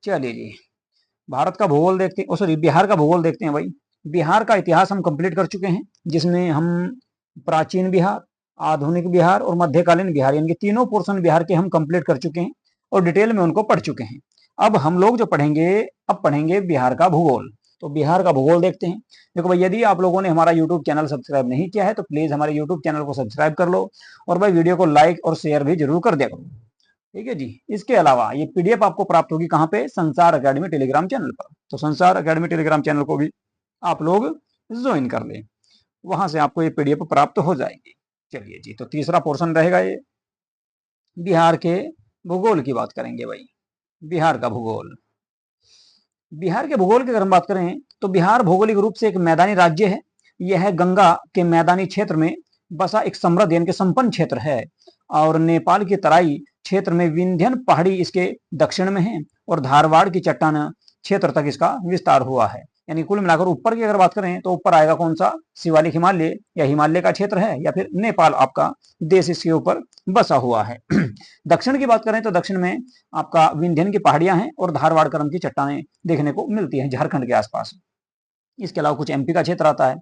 चलिए जी, भारत का भूगोल देखते हैं, सॉरी बिहार का भूगोल देखते हैं भाई। बिहार का इतिहास हम कंप्लीट कर चुके हैं, जिसमें हम प्राचीन बिहार, आधुनिक बिहार और मध्यकालीन बिहार, यानी कि तीनों पोर्शन बिहार के हम कंप्लीट कर चुके हैं और डिटेल में उनको पढ़ चुके हैं। अब हम लोग जो पढ़ेंगे, अब पढ़ेंगे बिहार का भूगोल। तो बिहार का भूगोल देखते हैं। देखो भाई, यदि आप लोगों ने हमारा यूट्यूब चैनल सब्सक्राइब नहीं किया है तो प्लीज हमारे यूट्यूब चैनल को सब्सक्राइब कर लो, और भाई वीडियो को लाइक और शेयर भी जरूर कर दिया करो। ठीक है जी। इसके अलावा ये पीडीएफ आपको प्राप्त होगी कहाँ पे? संसार अकेडमी टेलीग्राम चैनल पर। तो संसार अकेडमी टेलीग्राम चैनल को भी आप लोग ज्वाइन कर लें, वहां से आपको ये पीडीएफ प्राप्त हो जाएगी। चलिए जी, तो तीसरा पोर्शन रहेगा ये बिहार के भूगोल की बात करेंगे भाई। बिहार का भूगोल, बिहार के भूगोल की अगर हम बात करें तो बिहार भौगोलिक रूप से एक मैदानी राज्य है। यह गंगा के मैदानी क्षेत्र में बसा एक समृद्ध यानी कि संपन्न क्षेत्र है, और नेपाल की तराई क्षेत्र में विंध्यन पहाड़ी इसके दक्षिण में है, और धारवाड़ की चट्टान क्षेत्र तक इसका विस्तार हुआ है। यानी कुल मिलाकर ऊपर की अगर बात करें तो ऊपर आएगा कौन सा? शिवालिक हिमालय, या हिमालय का क्षेत्र है, या फिर नेपाल आपका देश इसके ऊपर बसा हुआ है। दक्षिण की बात करें तो दक्षिण में आपका विंध्यन की पहाड़ियां हैं और धारवाड़ क्रम की चट्टानें देखने को मिलती हैं झारखंड के आसपास। इसके अलावा कुछ एमपी का क्षेत्र आता है।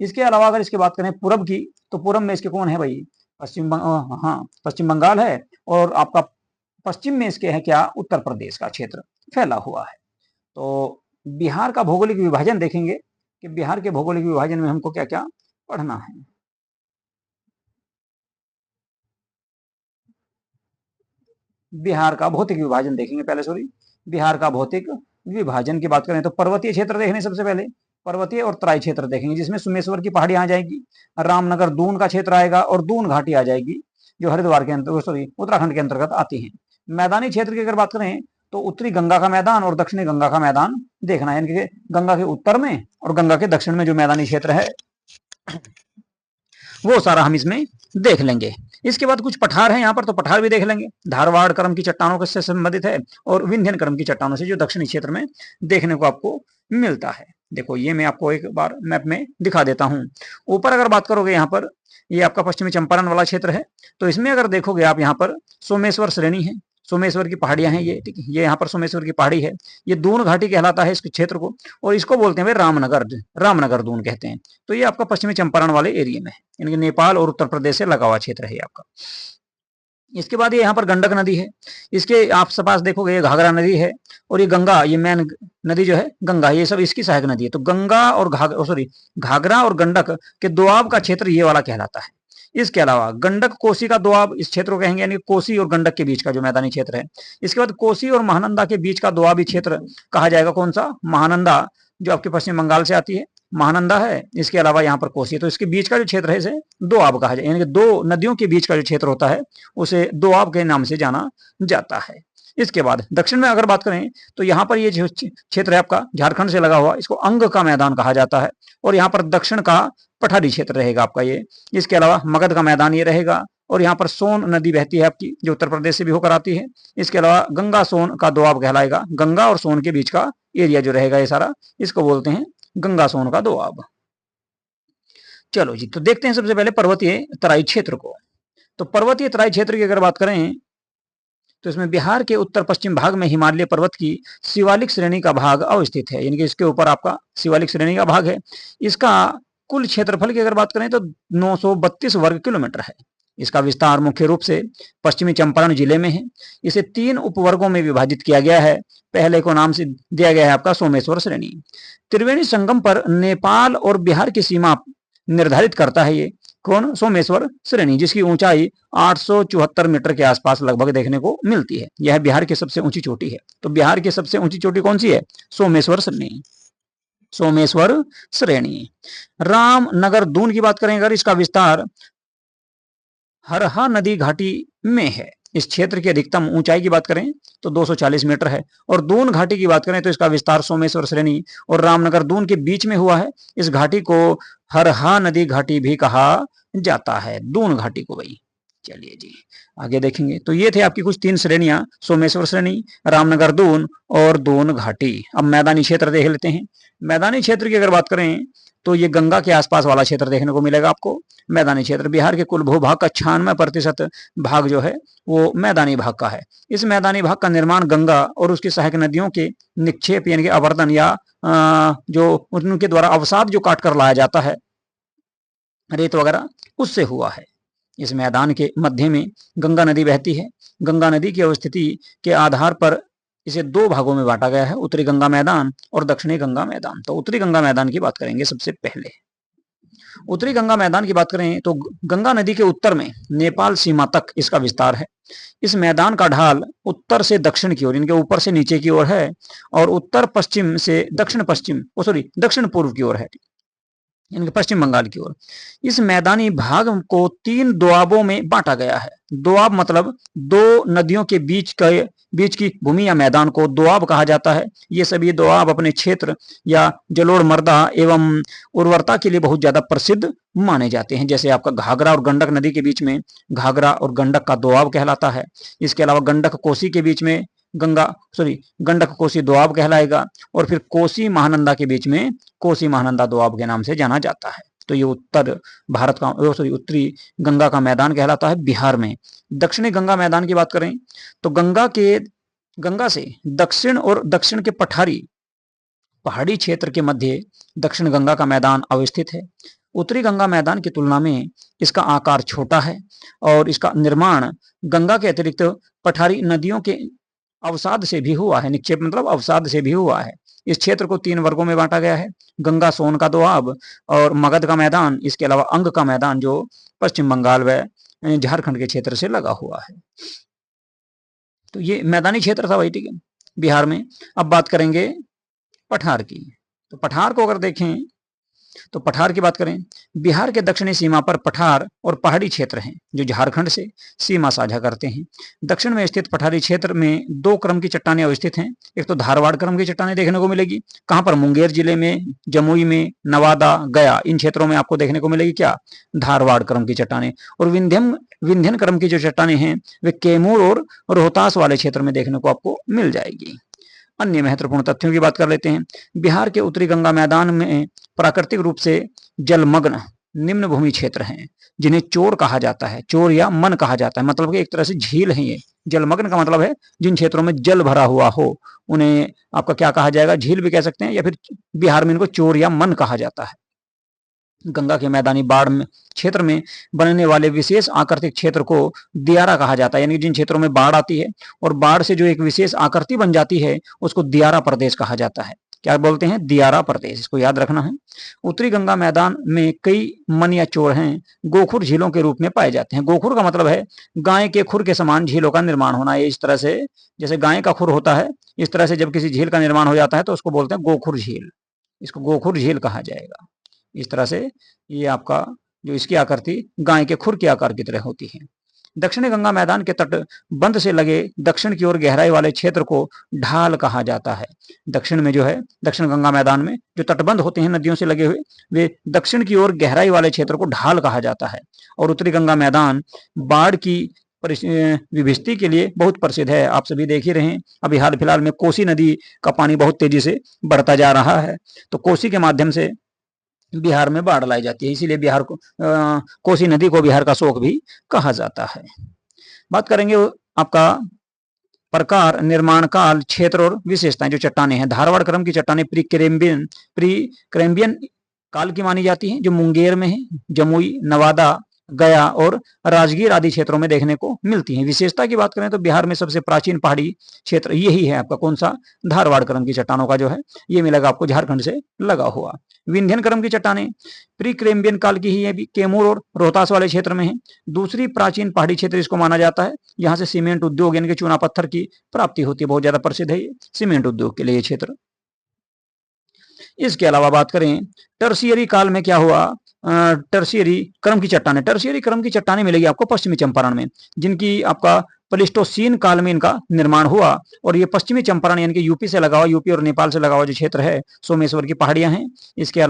इसके अलावा अगर इसकी बात करें पूरब की, तो पूरब में इसके कौन है भाई? पश्चिम बंगाल है, और आपका पश्चिम में इसके है क्या? उत्तर प्रदेश का क्षेत्र फैला हुआ है। तो बिहार का भौगोलिक विभाजन देखेंगे कि बिहार के भौगोलिक विभाजन में हमको क्या क्या पढ़ना है। बिहार का भौतिक विभाजन देखेंगे पहले, सॉरी, बिहार का भौतिक विभाजन की बात करें तो पर्वतीय क्षेत्र देखने सबसे पहले, पर्वतीय और तराई क्षेत्र देखेंगे, जिसमें सुमेश्वर की पहाड़ी आ जाएगी, रामनगर दून का क्षेत्र आएगा, और दून घाटी आ जाएगी जो हरिद्वार के अंतर्गत, सॉरी, उत्तराखंड के अंतर्गत आती है। मैदानी क्षेत्र की अगर बात करें तो उत्तरी गंगा का मैदान और दक्षिणी गंगा का मैदान देखना है, यानी कि गंगा के उत्तर में और गंगा के दक्षिण में जो मैदानी क्षेत्र है वो सारा हम इसमें देख लेंगे। इसके बाद कुछ पठार है यहाँ पर, तो पठार भी देख लेंगे। धारवाड़ क्रम की चट्टानों से संबंधित है, और विंध्यन क्रम की चट्टानों से, जो दक्षिणी क्षेत्र में देखने को आपको मिलता है। देखो ये मैं आपको एक बार मैप में दिखा देता हूँ। ऊपर अगर बात करोगे यहाँ पर, ये आपका पश्चिमी चंपारण वाला क्षेत्र है, तो इसमें अगर देखोगे आप यहाँ पर सोमेश्वर श्रेणी है, सोमेश्वर की पहाड़ियां हैं ये, ठीक है, ये यहाँ पर सोमेश्वर की पहाड़ी है, ये दून घाटी कहलाता है इस क्षेत्र को, और इसको बोलते हैं रामनगर, रामनगर दून कहते हैं। तो ये आपका पश्चिमी चंपारण वाले एरिया में है, यानी कि नेपाल और उत्तर प्रदेश से लगा हुआ क्षेत्र है आपका। इसके बाद ये यहाँ पर गंडक नदी है, इसके आप पास देखोगे ये घाघरा नदी है, और ये गंगा, ये मेन नदी जो है गंगा, ये सब इसकी सहायक नदी है। तो गंगा और घाघरा और गंडक के दोआब का क्षेत्र ये वाला कहलाता है। इसके अलावा गंडक कोसी का दोआब इस क्षेत्र को कहेंगे, यानी कोसी और गंडक के बीच का जो मैदानी क्षेत्र है। इसके बाद कोसी और महानंदा के बीच का दोआबी क्षेत्र कहा जाएगा कौन सा? महानंदा, जो आपके पश्चिम बंगाल से आती है, महानंदा है। इसके अलावा यहाँ पर कोसी है, तो इसके बीच का जो क्षेत्र है इसे दोआब कहा जाए, यानी कि दो नदियों के बीच का जो क्षेत्र होता है उसे दोआब के नाम से जाना जाता है। इसके बाद दक्षिण में अगर बात करें तो यहाँ पर ये जो क्षेत्र है आपका झारखंड से लगा हुआ, इसको अंग का मैदान कहा जाता है, और यहाँ पर दक्षिण का पठारी क्षेत्र रहेगा आपका ये। इसके अलावा मगध का मैदान ये रहेगा, और यहाँ पर सोन नदी बहती है आपकी, जो उत्तर प्रदेश से भी होकर आती है। इसके अलावा गंगा सोन का दोआब कहलाएगा, गंगा और सोन के बीच का एरिया जो रहेगा ये सारा, इसको बोलते हैं गंगा सोन का दोआब। चलो जी, तो देखते हैं सबसे पहले पर्वतीय तराई क्षेत्र को। तो पर्वतीय तराई क्षेत्र की अगर बात करें तो इसमें बिहार के उत्तर पश्चिम भाग में हिमालय पर्वत की शिवालिक श्रेणी का भाग अवस्थित है, यानी कि इसके ऊपर आपका शिवालिक श्रेणी का भाग है। इसका कुल क्षेत्रफल की अगर बात करें तो 932 वर्ग किलोमीटर है। इसका विस्तार मुख्य रूप से पश्चिमी चंपारण जिले में है। इसे 3 उपवर्गों में विभाजित किया गया है। पहले को नाम से दिया गया है आपका सोमेश्वर श्रेणी। त्रिवेणी संगम पर नेपाल और बिहार की सीमा निर्धारित करता है ये कौन? सोमेश्वर श्रेणी, जिसकी ऊंचाई 874 मीटर के आसपास लगभग देखने को मिलती है। यह बिहार की सबसे ऊंची चोटी है। तो बिहार की सबसे ऊंची चोटी कौन सी है? सोमेश्वर श्रेणी, सोमेश्वर श्रेणी। रामनगर दून की बात करें अगर, इसका विस्तार हरहा नदी घाटी में है। इस क्षेत्र की अधिकतम ऊंचाई की बात करें तो 240 मीटर है, और दून घाटी की बात करें तो इसका विस्तार सोमेश्वर श्रेणी और रामनगर दून के बीच में हुआ है। इस घाटी को हरहा नदी घाटी भी कहा जाता है, दून घाटी को भाई। चलिए जी, आगे देखेंगे। तो ये थे आपकी कुछ 3 श्रेणियां, सोमेश्वर श्रेणी, रामनगर दून और दून घाटी। अब मैदानी क्षेत्र देख लेते हैं। मैदानी क्षेत्र की अगर बात करें तो ये गंगा के आसपास वाला क्षेत्र देखने को मिलेगा आपको, मैदानी क्षेत्र। बिहार के कुल भूभाग का 96% भाग जो है वो मैदानी भाग का है। इस मैदानी भाग का निर्माण गंगा और उसकी सहायक नदियों के निक्षेप यानी कि आवर्तन या जो उनके द्वारा अवसाद जो काट कर लाया जाता है, रेत वगैरह, उससे हुआ है। इस मैदान के मध्य में गंगा नदी बहती है। गंगा नदी की अवस्थिति के आधार पर इसे दो भागों में बांटा गया है, उत्तरी गंगा मैदान और दक्षिणी गंगा मैदान। तो उत्तरी गंगा मैदान की बात करेंगे सबसे पहले। उत्तरी गंगा मैदान की बात करें तो गंगा नदी के उत्तर में नेपाल सीमा तक इसका विस्तार है। इस मैदान का ढाल उत्तर से दक्षिण की ओर, इनके ऊपर से नीचे की ओर है, और उत्तर पश्चिम से दक्षिण पूर्व की ओर है, यानी पश्चिम बंगाल की ओर। इस मैदानी भाग को 3 दोआबों में बांटा गया है। दोआब मतलब दो नदियों के बीच की भूमि या मैदान को दोआब कहा जाता है। ये सभी दोआब अपने क्षेत्र या जलोढ़ मृदा एवं उर्वरता के लिए बहुत ज्यादा प्रसिद्ध माने जाते हैं। जैसे आपका घाघरा और गंडक नदी के बीच में घाघरा और गंडक का दोआब कहलाता है। इसके अलावा गंडक कोसी के बीच में गंडक कोसी दोआब कहलाएगा, और फिर कोसी महानंदा के बीच में कोसी महानंदा दोआब के नाम से जाना जाता है। तो ये उत्तर भारत का उत्तरी गंगा का मैदान कहलाता है बिहार में। दक्षिणी गंगा मैदान की बात करें तो गंगा से दक्षिण और दक्षिण के पहाड़ी क्षेत्र के मध्य दक्षिण गंगा का मैदान अवस्थित है। उत्तरी गंगा मैदान की तुलना में इसका आकार छोटा है, और इसका निर्माण गंगा के अतिरिक्त पठारी नदियों के अवसाद से भी हुआ है। निक्षेप मतलब अवसाद से भी हुआ है। इस क्षेत्र को 3 वर्गों में बांटा गया है, गंगा सोन का दोआब और मगध का मैदान, इसके अलावा अंग का मैदान जो पश्चिम बंगाल व झारखंड के क्षेत्र से लगा हुआ है। तो ये मैदानी क्षेत्र था भाई, ठीक है, बिहार में। अब बात करेंगे पठार की। तो पठार को अगर देखें तो पठार की बात करें, बिहार के दक्षिणी सीमा पर पठार और पहाड़ी क्षेत्र हैं जो झारखंड से सीमा साझा करते हैं। दक्षिण में स्थित पठारी क्षेत्र में 2 क्रम की चट्टानें अवस्थित हैं। एक तो धारवाड़ क्रम की चट्टानें देखने को मिलेगी, कहां पर, मुंगेर जिले में, जमुई में, नवादा, गया, इन क्षेत्रों में आपको देखने को मिलेगी क्या, धारवाड़ क्रम की चट्टानें। और विंध्यन क्रम की जो चट्टानें हैं वे कैमूर और रोहतास वाले क्षेत्र में देखने को आपको मिल जाएगी। अन्य महत्वपूर्ण तथ्यों की बात कर लेते हैं। बिहार के उत्तरी गंगा मैदान में प्राकृतिक रूप से जलमग्न निम्न भूमि क्षेत्र हैं, जिन्हें चोर कहा जाता है, चोर या मन कहा जाता है। मतलब कि एक तरह से झील है ये। जलमग्न का मतलब है जिन क्षेत्रों में जल भरा हुआ हो उन्हें आपका क्या कहा जाएगा, झील भी कह सकते हैं, या फिर बिहार में इनको चोर या मन कहा जाता है। गंगा के मैदानी बाढ़ क्षेत्र में बनने वाले विशेष आकृतिक क्षेत्र को दियारा कहा जाता है। यानी जिन क्षेत्रों में बाढ़ आती है और बाढ़ से जो एक विशेष आकृति बन जाती है उसको दियारा प्रदेश कहा जाता है। क्या बोलते हैं, दियारा प्रदेश, इसको याद रखना है। उत्तरी गंगा मैदान में कई मन या चोर हैं, गोखुर झीलों के रूप में पाए जाते हैं। गोखुर का मतलब है गाय के खुर के समान झीलों का निर्माण होना। इस तरह से जैसे गाय का खुर होता है, इस तरह से जब किसी झील का निर्माण हो जाता है तो उसको बोलते हैं गोखुर झील, इसको गोखुर झील कहा जाएगा। इस तरह से ये आपका जो इसकी आकृति गाय के खुर के आकार की तरह होती है। दक्षिणी गंगा मैदान के तटबंध से लगे दक्षिण की ओर गहराई वाले क्षेत्र को ढाल कहा जाता है। दक्षिण में जो है, दक्षिण गंगा मैदान में जो तटबंध होते हैं नदियों से लगे हुए, वे दक्षिण की ओर गहराई वाले क्षेत्र को ढाल कहा जाता है। और उत्तरी गंगा मैदान बाढ़ की विभिस्ती के लिए बहुत प्रसिद्ध है। आप सभी देख ही रहे हैं, अभी हाल फिलहाल में कोसी नदी का पानी बहुत तेजी से बढ़ता जा रहा है, तो कोसी के माध्यम से बिहार में बाढ़ लाई जाती है। इसीलिए बिहार को कोसी नदी को बिहार का शोक भी कहा जाता है। बात करेंगे आपका प्रकार, निर्माण काल, क्षेत्र और विशेषताएं। जो चट्टानें हैं, धारवाड़ क्रम की चट्टानें प्री कैम्ब्रियन काल की मानी जाती हैं, जो मुंगेर में है, जमुई, नवादा, गया और राजगीर आदि क्षेत्रों में देखने को मिलती हैं। विशेषता की बात करें तो बिहार में सबसे प्राचीन पहाड़ी क्षेत्र यही है आपका, कौन सा, धारवाड़ क्रम की चट्टानों का जो है ये मिलेगा आपको झारखंड से लगा हुआ। विंध्यन क्रम की चट्टानें प्री कैम्ब्रियन काल की ही है, कैमूर और रोहतास वाले क्षेत्र में है। दूसरी प्राचीन पहाड़ी क्षेत्र इसको माना जाता है। यहाँ से सीमेंट उद्योग यानी कि चूना पत्थर की प्राप्ति होती है, बहुत ज्यादा प्रसिद्ध है ये सीमेंट उद्योग के लिए क्षेत्र। इसके अलावा बात करें टर्शियरी काल में क्या हुआ, टर्शियरी क्रम की चट्टानें मिलेगी आपको पश्चिमी चंपारण में, जिनकी आपका प्लेस्टोसीन काल में इनका निर्माण हुआ। और ये पश्चिमी चंपारण यानी कि यूपी से लगा हुआ, यूपी और नेपाल से लगा हुआ जो क्षेत्र है, सोमेश्वर की पहाड़ियां हैं। इसके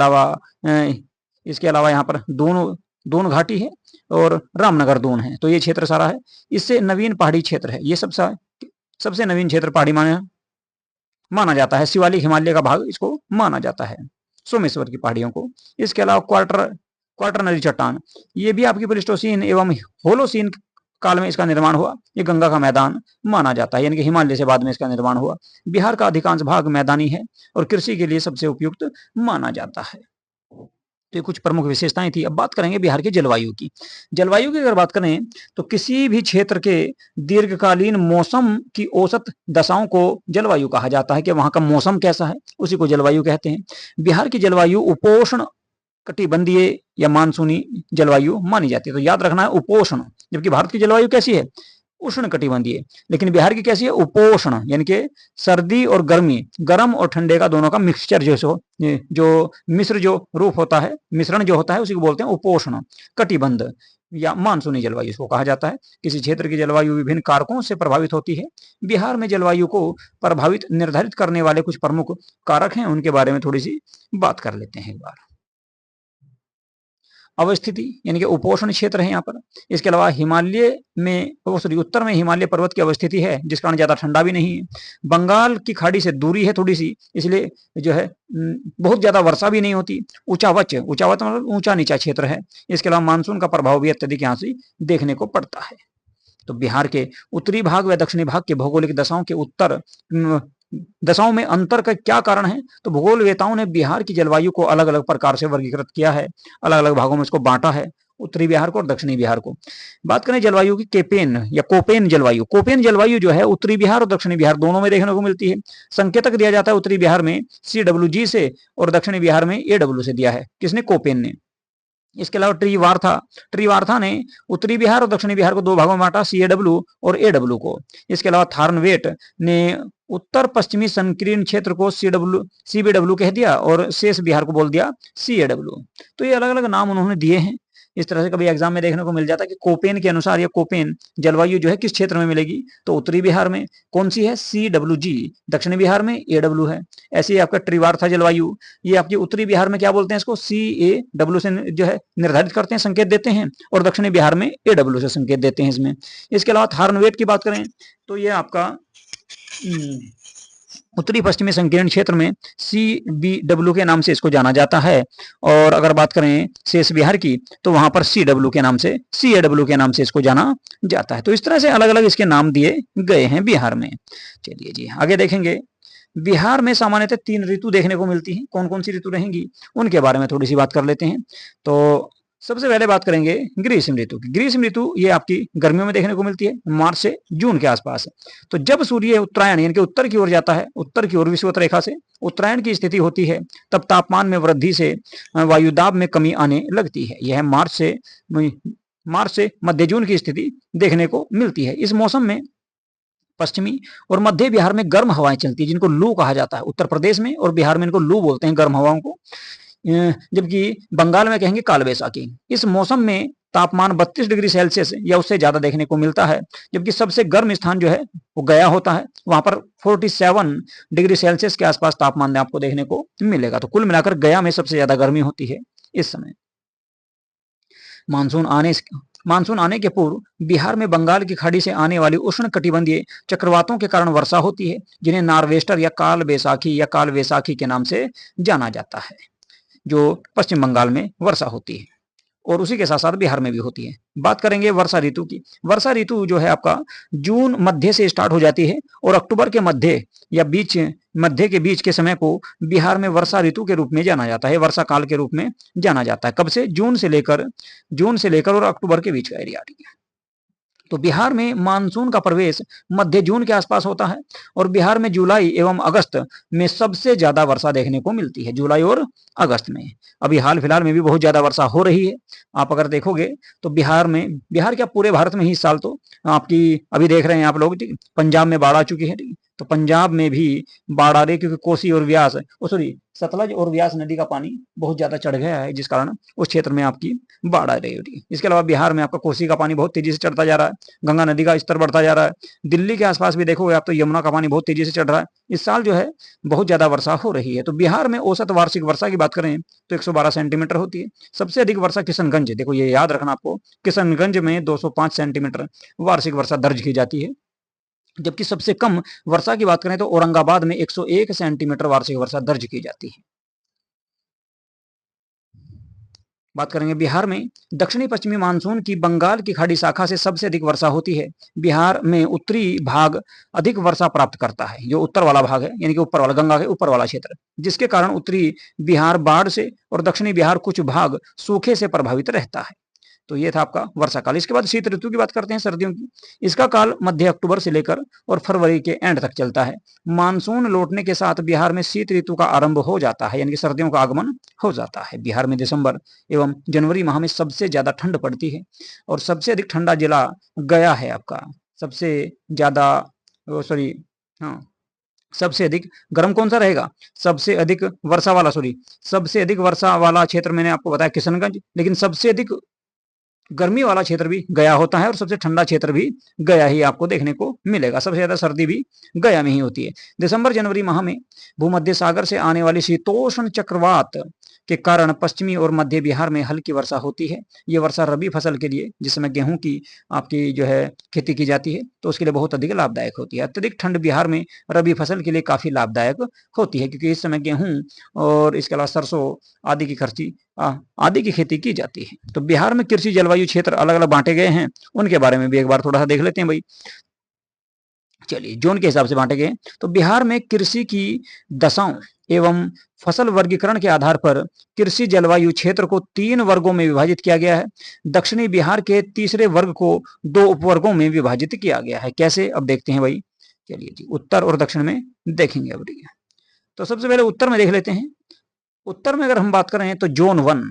अलावा यहाँ पर दून घाटी है और रामनगर दून है, तो ये क्षेत्र सारा है। इससे नवीन पहाड़ी क्षेत्र है, ये सबसे नवीन क्षेत्र पहाड़ी माना जाता है। शिवालिक हिमालय का भाग इसको माना जाता है। सोमेश्वर की पहाड़ियों को। इसके अलावा क्वार्टरनरी चट्टान, ये भी आपकी प्लेस्टोसीन एवं होलोसीन काल में इसका निर्माण हुआ। ये गंगा का मैदान माना जाता है, यानी कि हिमालय से बाद में इसका निर्माण हुआ। बिहार का अधिकांश भाग मैदानी है और कृषि के लिए सबसे उपयुक्त माना जाता है। तो ये कुछ प्रमुख विशेषताएं थी। अब बात करेंगे बिहार की जलवायु की। जलवायु की अगर बात करें तो किसी भी क्षेत्र के दीर्घकालीन मौसम की औसत दशाओं को जलवायु कहा जाता है, कि वहां का मौसम कैसा है उसी को जलवायु कहते हैं। बिहार की जलवायु उपोष्ण कटिबंधीय या मानसूनी जलवायु मानी जाती है। तो याद रखना है उपोष्ण, जबकि भारत की जलवायु कैसी है, उष्ण कटिबंधीय, लेकिन बिहार की कैसी है, उपोष्ण, यानी कि सर्दी और गर्मी, गर्म और ठंडे का दोनों का मिक्सचर जो मिश्र जो रूप होता है, मिश्रण जो होता है उसी को बोलते हैं उपोष्ण कटिबंध या मानसूनी जलवायु इसको कहा जाता है। किसी क्षेत्र की जलवायु विभिन्न कारकों से प्रभावित होती है। बिहार में जलवायु को प्रभावित निर्धारित करने वाले कुछ प्रमुख कारक हैं, उनके बारे में थोड़ी सी बात कर लेते हैं एक बार। अवस्थिति, यानी कि उपोष्ण क्षेत्र है यहाँ पर। इसके अलावा हिमालय में उत्तर में हिमालय पर्वत की अवस्थिति है, जिस कारण ज्यादा ठंडा भी नहीं है। बंगाल की खाड़ी से दूरी है थोड़ी सी, इसलिए जो है बहुत ज्यादा वर्षा भी नहीं होती। ऊंचावच मतलब ऊंचा नीचा क्षेत्र है। इसके अलावा मानसून का प्रभाव भी अत्यधिक यहाँ से देखने को पड़ता है। तो बिहार के उत्तरी भाग व दक्षिणी भाग के भौगोलिक दशाओं में अंतर का क्या कारण है, तो भूगोलवेताओं ने बिहार की जलवायु को अलग अलग प्रकार से वर्गीकृत किया है, अलग अलग भागों में इसको बांटा है, उत्तरी बिहार को और दक्षिणी बिहार को। बात करें जलवायु की केपेन या कोपेन जलवायु। कोपेन जलवायु जो है उत्तरी बिहार और दक्षिणी बिहार दोनों में देखने को मिलती है। संकेतक दिया जाता है उत्तरी बिहार में CWG से और दक्षिणी बिहार में AW से दिया है। किसने, कोपेन ने। इसके अलावा ट्रीवार्था ने उत्तरी बिहार और दक्षिणी बिहार को दो भागों में बांटा, CAW और AW को। इसके अलावा थार्नवेट ने उत्तर पश्चिमी संकीर्ण क्षेत्र को CBW कह दिया और शेष बिहार को बोल दिया CAW। तो ये अलग अलग नाम उन्होंने दिए हैं। इस तरह से कभी एग्जाम में देखने को मिल जाता है कि कोपेन के अनुसार या कोपेन जलवायु जो है किस क्षेत्र में मिलेगी, तो उत्तरी बिहार में कौन सी है, CWG, दक्षिणी बिहार में AW है। ऐसे ही आपका त्रिवार्था जलवायु, ये आपकी उत्तरी बिहार में क्या बोलते हैं, इसको CAW से जो है निर्धारित करते हैं, संकेत देते हैं, और दक्षिणी बिहार में AW से संकेत देते हैं इसमें। इसके अलावा थार्नवेट की बात करें तो ये आपका उत्तरी पश्चिमी संकीर्ण क्षेत्र में CBW के नाम से इसको जाना जाता है। और अगर बात करें शेष बिहार की तो वहां पर CAW के नाम से इसको जाना जाता है। तो इस तरह से अलग अलग इसके नाम दिए गए हैं बिहार में। चलिए जी आगे देखेंगे। बिहार में सामान्यतः 3 ऋतु देखने को मिलती हैं। कौन कौन सी ऋतु रहेंगी उनके बारे में थोड़ी सी बात कर लेते हैं। तो सबसे पहले बात करेंगे ग्रीष्म ऋतु की। ग्रीष्म ऋतु ये आपकी गर्मियों में देखने को मिलती है, मार्च से जून के आसपास। तो जब सूर्य उत्तरायण यानी कि उत्तर की ओर जाता है, उत्तर की ओर विषुवत रेखा से उत्तरायण की स्थिति होती है, तब तापमान में वृद्धि से वायुदाब में कमी आने लगती है। यह मार्च से मध्य जून की स्थिति देखने को मिलती है। इस मौसम में पश्चिमी और मध्य बिहार में गर्म हवाएं चलती है, जिनको लू कहा जाता है। उत्तर प्रदेश में और बिहार में इनको लू बोलते हैं, गर्म हवाओं को। जबकि बंगाल में कहेंगे कालवैसाखी। इस मौसम में तापमान 32 डिग्री सेल्सियस या उससे ज्यादा देखने को मिलता है। जबकि सबसे गर्म स्थान जो है वो गया होता है, वहां पर 47 डिग्री सेल्सियस के आसपास तापमान आपको देखने को मिलेगा। तो कुल मिलाकर गया में सबसे ज्यादा गर्मी होती है इस समय। मानसून आने के पूर्व बिहार में बंगाल की खाड़ी से आने वाली उष्ण कटिबंधीय चक्रवातों के कारण वर्षा होती है, जिन्हें नार्वेस्टर या काल वैसाखी के नाम से जाना जाता है, जो पश्चिम बंगाल में वर्षा होती है और उसी के साथ साथ बिहार में भी होती है। बात करेंगे वर्षा ऋतु की। वर्षा ऋतु जो है आपका जून मध्य से स्टार्ट हो जाती है और अक्टूबर के मध्य या मध्य के बीच के समय को बिहार में वर्षा ऋतु के रूप में जाना जाता है, वर्षा काल के रूप में जाना जाता है। कब से, जून से लेकर और अक्टूबर के बीच का एरिया। तो बिहार में मानसून का प्रवेश मध्य जून के आसपास होता है और बिहार में जुलाई एवं अगस्त में सबसे ज्यादा वर्षा देखने को मिलती है, जुलाई और अगस्त में। अभी हाल फिलहाल में भी बहुत ज्यादा वर्षा हो रही है। आप अगर देखोगे तो बिहार क्या पूरे भारत में ही इस साल तो आपकी अभी देख रहे हैं आप लोग, पंजाब में बाढ़ आ चुकी है। तो पंजाब में भी बाढ़ आ रही है, क्योंकि कोसी और सतलज और व्यास नदी का पानी बहुत ज्यादा चढ़ गया है, जिस कारण उस क्षेत्र में आपकी बाढ़ आ रही होती है। इसके अलावा बिहार में आपका कोसी का पानी बहुत तेजी से चढ़ता जा रहा है, गंगा नदी का स्तर बढ़ता जा रहा है। दिल्ली के आसपास भी देखोगे आप तो यमुना का पानी बहुत तेजी से चढ़ रहा है। इस साल जो है बहुत ज्यादा वर्षा हो रही है। तो बिहार में औसत वार्षिक वर्षा की बात करें तो 112 सेंटीमीटर होती है। सबसे अधिक वर्षा किशनगंज, देखो ये याद रखना आपको, किशनगंज में 205 सेंटीमीटर वार्षिक वर्षा दर्ज की जाती है। जबकि सबसे कम वर्षा की बात करें तो औरंगाबाद में 101 सेंटीमीटर वार्षिक वर्षा दर्ज की जाती है। बात करेंगे बिहार में दक्षिणी पश्चिमी मानसून की बंगाल की खाड़ी शाखा से सबसे अधिक वर्षा होती है। बिहार में उत्तरी भाग अधिक वर्षा प्राप्त करता है, जो उत्तर वाला भाग है यानी कि ऊपर वाला गंगा के ऊपर वाला क्षेत्र, जिसके कारण उत्तरी बिहार बाढ़ से और दक्षिणी बिहार कुछ भाग सूखे से प्रभावित रहता है। तो ये था आपका वर्षा काल। इसके बाद शीत ऋतु की बात करते हैं, सर्दियों की। इसका काल मध्य अक्टूबर से लेकर और फरवरी के एंड तक चलता है। मानसून लौटने के साथ बिहार में शीत ऋतु का आरंभ हो जाता है, यानी कि सर्दियों का आगमन हो जाता है। बिहार में दिसंबर एवं जनवरी माह में सबसे ज्यादा ठंड पड़ती है और सबसे अधिक ठंडा जिला गया है आपका। सबसे ज्यादा सॉरी हाँ सबसे अधिक गर्म कौन सा रहेगा? सबसे अधिक वर्षा वाला सबसे अधिक वर्षा वाला क्षेत्र मैंने आपको बताया किशनगंज, लेकिन सबसे अधिक गर्मी वाला क्षेत्र भी गया होता है और सबसे ठंडा क्षेत्र भी गया ही आपको देखने को मिलेगा। सबसे ज्यादा सर्दी भी गया में ही होती है। दिसंबर जनवरी माह में भूमध्य सागर से आने वाली शीतोष्ण चक्रवात के कारण पश्चिमी और मध्य बिहार में हल्की वर्षा होती है। ये वर्षा रबी फसल के लिए, जिस समय गेहूं की आपकी जो है खेती की जाती है, तो उसके लिए बहुत अधिक लाभदायक होती है। अत्यधिक ठंड बिहार में रबी फसल के लिए काफी लाभदायक होती है, क्योंकि इस समय गेहूं और इसके अलावा सरसों आदि की खेती की जाती है। तो बिहार में कृषि जलवायु क्षेत्र अलग अलग बांटे गए हैं, उनके बारे में भी एक बार थोड़ा सा देख लेते हैं भाई। चलिए, जोन के हिसाब से बांटे गए। तो बिहार में कृषि की दशाओं एवं फसल वर्गीकरण के आधार पर कृषि जलवायु क्षेत्र को 3 वर्गों में विभाजित किया गया है। दक्षिणी बिहार के तीसरे वर्ग को 2 उपवर्गों में विभाजित किया गया है। कैसे, अब देखते हैं भाई। चलिए जी, उत्तर और दक्षिण में देखेंगे अब। तो सबसे पहले उत्तर में देख लेते हैं। उत्तर में अगर हम बात करें तो जोन 1,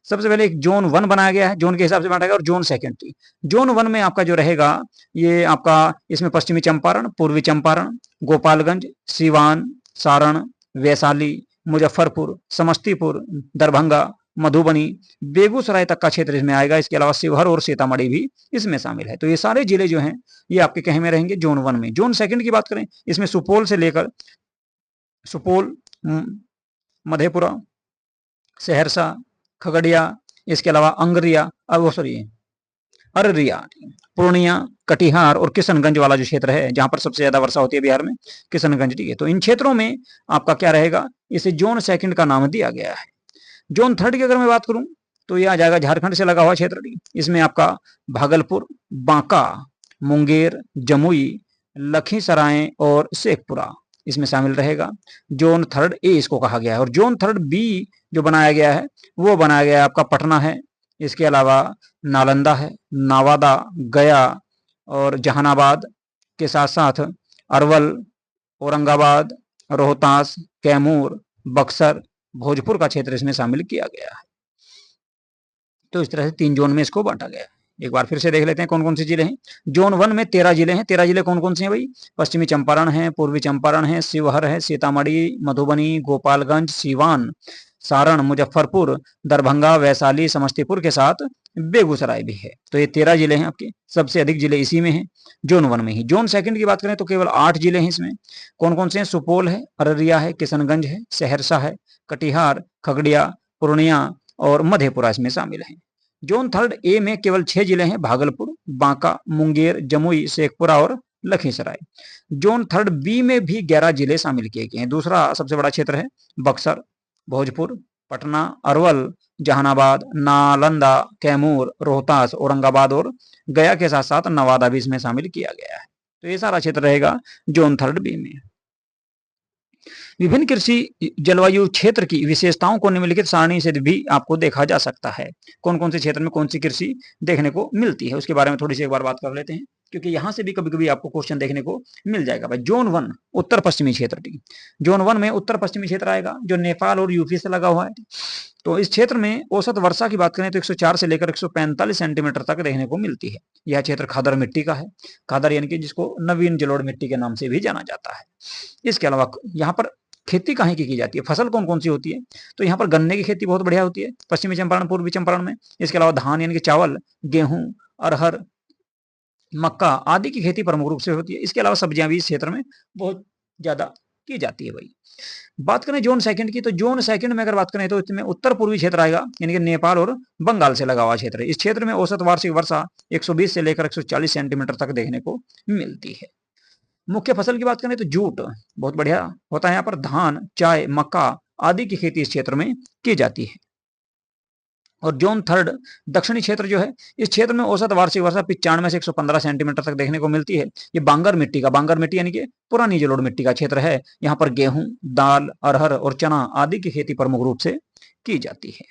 सबसे पहले एक जोन 1 बनाया गया है, जोन के हिसाब से बांटा गया, और जोन सेकंड थी। जोन 1 में आपका जो रहेगा, ये आपका इसमें पश्चिमी चंपारण, पूर्वी चंपारण, गोपालगंज, सीवान, सारण, वैशाली, मुजफ्फरपुर, समस्तीपुर, दरभंगा, मधुबनी, बेगूसराय तक का क्षेत्र इसमें आएगा। इसके अलावा शिवहर और सीतामढ़ी भी इसमें शामिल है। तो ये सारे जिले जो हैं ये आपके कहे में रहेंगे जोन 1 में। जोन सेकंड की बात करें, इसमें सुपौल से लेकर सुपौल, मधेपुरा, सहरसा, खगड़िया, इसके अलावा अंगरिया अररिया, पूर्णिया, कटिहार और किशनगंज वाला जो क्षेत्र है, जहां पर सबसे ज्यादा वर्षा होती है बिहार में, किशनगंज। ठीक है, तो इन क्षेत्रों में आपका क्या रहेगा, इसे जोन सेकंड का नाम दिया गया है। जोन थर्ड की अगर मैं बात करूं तो यह आ जाएगा झारखंड से लगा हुआ क्षेत्र। इसमें आपका भागलपुर, बांका, मुंगेर, जमुई, लखीसराय और शेखपुरा इसमें शामिल रहेगा। जोन थर्ड ए इसको कहा गया है। और जोन थर्ड बी जो बनाया गया है वो बनाया गया है आपका पटना है, इसके अलावा नालंदा है, नवादा, गया और जहानाबाद के साथ साथ अरवल, औरंगाबाद, रोहतास, कैमूर, बक्सर, भोजपुर का क्षेत्र इसमें शामिल किया गया है। तो इस तरह से 3 जोन में इसको बांटा गया है। एक बार फिर से देख लेते हैं कौन कौन से जिले हैं। जोन 1 में 13 जिले हैं। 13 जिले कौन कौन से हैं भाई? पश्चिमी चंपारण है, पूर्वी चंपारण है, शिवहर है, सीतामढ़ी, मधुबनी, गोपालगंज, सीवान, सारण, मुजफ्फरपुर, दरभंगा, वैशाली, समस्तीपुर के साथ बेगूसराय भी है। तो ये 13 जिले हैं आपके। सबसे अधिक जिले इसी में हैं, जोन 1 में ही। जोन सेकंड की बात करें तो केवल 8 जिले हैं इसमें। कौन कौन से हैं? सुपौल है, अररिया है, किशनगंज है, सहरसा है, कटिहार, खगड़िया, पूर्णिया और मधेपुरा इसमें शामिल हैं। जोन थर्ड ए में केवल 6 जिले हैं, भागलपुर, बांका, मुंगेर, जमुई, शेखपुरा और लखीसराय। जोन थर्ड बी में भी 11 जिले शामिल किए गए हैं। दूसरा सबसे बड़ा क्षेत्र है बक्सर, भोजपुर, पटना, अरवल, जहानाबाद, नालंदा, कैमूर, रोहतास, औरंगाबाद और गया के साथ साथ नवादा भी इसमें शामिल किया गया है। तो ये सारा क्षेत्र रहेगा जोन थर्ड बी में। विभिन्न कृषि जलवायु क्षेत्र की विशेषताओं को निम्नलिखित सारणी से भी आपको देखा जा सकता है। कौन कौन से क्षेत्र में कौन सी कृषि देखने को मिलती है, उसके बारे में थोड़ी सी एक बार बात कर लेते हैं, क्योंकि यहां से भी कभी कभी आपको क्वेश्चन देखने को मिल जाएगा भाई। जोन 1 उत्तर पश्चिमी क्षेत्र। जोन 1 में उत्तर पश्चिमी क्षेत्र आएगा, जो नेपाल और यूपी से लगा हुआ है। तो इस क्षेत्र में औसत वर्षा की बात करें तो 104 से लेकर 145 सेंटीमीटर तक देखने को मिलती है। यह क्षेत्र खादर मिट्टी का है। खादर यानी कि जिसको नवीन जलोढ़ मिट्टी के नाम से भी जाना जाता है। इसके अलावा यहाँ पर खेती कहाँ की जाती है, फसल कौन कौन सी होती है? तो यहाँ पर गन्ने की खेती बहुत बढ़िया होती है पश्चिमी चंपारण, पूर्वी चंपारण में। इसके अलावा धान यानी कि चावल, गेहूं, अरहर, मक्का आदि की खेती प्रमुख रूप से होती है। इसके अलावा सब्जियां भी इस क्षेत्र में बहुत ज्यादा की जाती है भाई। बात करें जोन सेकंड की, तो जोन सेकंड में अगर बात करें तो इसमें उत्तर पूर्वी क्षेत्र आएगा, यानी कि नेपाल और बंगाल से लगा हुआ क्षेत्र है। इस क्षेत्र में औसत वार्षिक वर्षा 120 से लेकर 140 सेंटीमीटर तक देखने को मिलती है। मुख्य फसल की बात करें तो जूट बहुत बढ़िया होता है यहाँ पर। धान, चाय, मक्का आदि की खेती इस क्षेत्र में की जाती है। और जोन थर्ड दक्षिणी क्षेत्र जो है, इस क्षेत्र में औसत वार्षिक वर्षा 95 से 115 सेंटीमीटर तक देखने को मिलती है। ये बांगर मिट्टी का, बांगर मिट्टी यानी कि पुरानी जलोढ़ मिट्टी का क्षेत्र है। यहाँ पर गेहूं, दाल, अरहर और चना आदि की खेती प्रमुख रूप से की जाती है।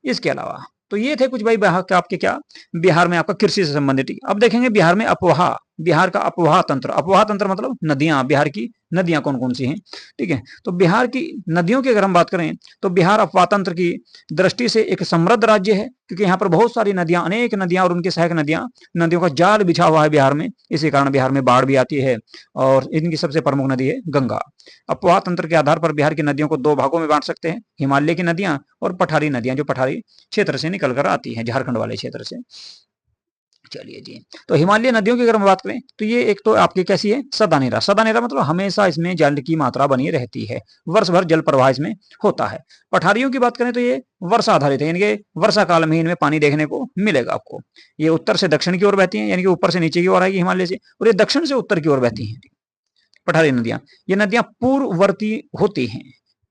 इसके अलावा तो ये थे कुछ भाई बिहार के आपके क्या, बिहार में आपका कृषि से संबंधित। अब देखेंगे बिहार में अपवाह, बिहार का अपवाह तंत्र। अपवाह तंत्र मतलब नदियां, बिहार की नदियां कौन कौन सी हैं, ठीक है। तो बिहार की नदियों की अगर हम बात करें तो बिहार अपवाह तंत्र की दृष्टि से एक समृद्ध राज्य है, क्योंकि यहाँ पर बहुत सारी नदियां, अनेक नदियां और उनकी सहायक नदियां, नदियों का जाल बिछा हुआ है बिहार में। इसी कारण बिहार में बाढ़ भी आती है। और इनकी सबसे प्रमुख नदी है गंगा। अपवाह तंत्र के आधार पर बिहार की नदियों को दो भागों में बांट सकते हैं, हिमालय की नदियां और पठारी नदियां, जो पठारी क्षेत्र से निकल कर आती है, झारखंड वाले क्षेत्र से। चलिए जी, तो हिमालय नदियों की अगर हम बात करें तो ये एक तो आपकी कैसी है, सदानेरा। सदानेरा मतलब हमेशा इसमें जल की मात्रा बनी रहती है, वर्ष भर जल प्रवाह इसमें होता है। पठारियों की बात करें तो ये वर्षा आधारित है, यानी कि वर्षा काल में इनमें पानी देखने को मिलेगा आपको। ये उत्तर से दक्षिण की ओर बहती है, यानी कि ऊपर से नीचे की ओर आएगी हिमालय से, और ये दक्षिण से उत्तर की ओर बहती है पठारी नदियां। ये नदियां पूर्ववर्ती होती हैं।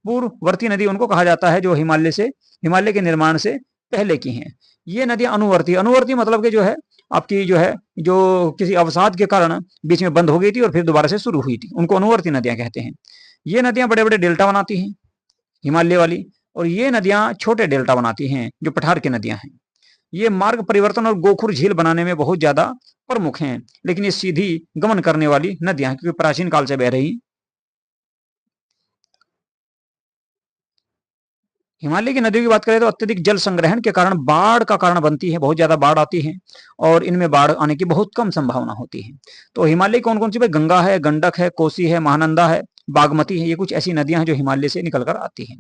पूर्ववर्ती नदी उनको कहा जाता है जो हिमालय से, हिमालय के निर्माण से पहले की हैं। ये नदियां अनुवर्ती, अनुवर्ती मतलब कि जो है आपकी जो है, जो किसी अवसाद के कारण बीच में बंद हो गई थी और फिर दोबारा से शुरू हुई थी, उनको अनुवर्ती नदियां कहते हैं। ये नदियां बड़े बड़े डेल्टा बनाती हैं, हिमालय वाली, और ये नदियां छोटे डेल्टा बनाती हैं जो पठार की नदियां हैं। ये मार्ग परिवर्तन और गोखुर झील बनाने में बहुत ज्यादा प्रमुख हैं, लेकिन ये सीधी गमन करने वाली नदियां, क्योंकि प्राचीन काल से बह रही। हिमालय की नदियों की बात करें तो अत्यधिक जल संग्रहण के कारण बाढ़ का कारण बनती है, बहुत ज्यादा बाढ़ आती है, और इनमें बाढ़ आने की बहुत कम संभावना होती है। तो हिमालय कौन कौन सी भाई, गंगा है, गंडक है, कोसी है, महानंदा है, बागमती है। ये कुछ ऐसी नदियां हैं जो हिमालय से निकलकर आती हैं।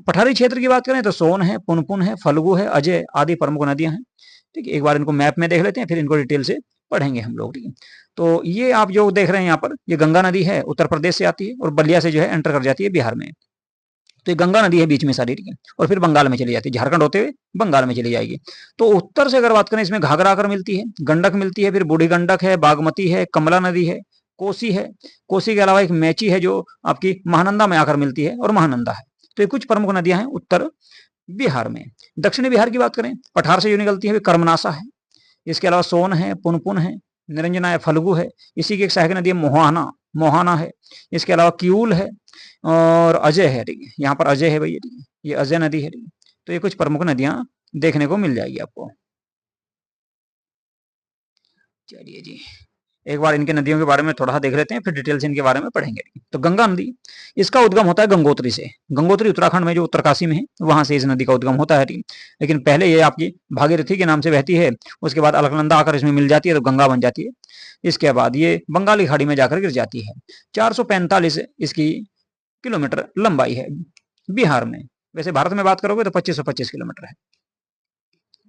पठारी क्षेत्र की बात करें तो सोन है, पुनपुन है, फल्गु है, अजय आदि प्रमुख नदियां हैं। ठीक है, एक बार इनको मैप में देख लेते हैं, फिर इनको डिटेल से पढ़ेंगे हम लोग। ठीक है, तो ये आप जो देख रहे हैं यहाँ पर, ये गंगा नदी है, उत्तर प्रदेश से आती है और बलिया से जो है एंटर कर जाती है बिहार में। तो ये गंगा नदी है बीच में सारी, ठीक है, और फिर बंगाल में चली जाती है, झारखंड होते हुए बंगाल में चली जाएगी। तो उत्तर से अगर बात करें, इसमें घाघरा आकर मिलती है, गंडक मिलती है, फिर बूढ़ी गंडक है, बागमती है, कमला नदी है, कोसी है। कोसी के अलावा एक मेची है जो आपकी महानंदा में आकर मिलती है, और महानंदा है। तो ये कुछ प्रमुख नदियां हैं उत्तर बिहार में। दक्षिणी बिहार की बात करें, पठार से जो निकलती है कर्मनाशा है, इसके अलावा सोन है, पुनपुन है, निरंजना है, फल्गु है। इसी की एक सहायक नदी है मोहाना, मोहाना है। इसके अलावा किऊल है और अजय है, ठीक है, यहाँ पर अजय है भैया, ठीक है, ये अजय नदी है, ठीक है। तो ये कुछ प्रमुख नदियां देखने को मिल जाएगी आपको। चलिए जी, एक बार इनके नदियों के बारे में थोड़ा सा देख लेते हैं, फिर डिटेल से इनके बारे में पढ़ेंगे। तो गंगा नदी, इसका उद्गम होता है गंगोत्री से। गंगोत्री उत्तराखंड में जो उत्तरकाशी में है, वहां से इस नदी का उद्गम होता है, ठीक। लेकिन पहले ये आपकी भागीरथी के नाम से बहती है, उसके बाद अलकनंदा आकर इसमें मिल जाती है तो गंगा बन जाती है। इसके बाद ये बंगाली खाड़ी में जाकर गिर जाती है। 445 इसकी किलोमीटर लंबाई है बिहार में। वैसे भारत में बात करोगे तो 2525 किलोमीटर है,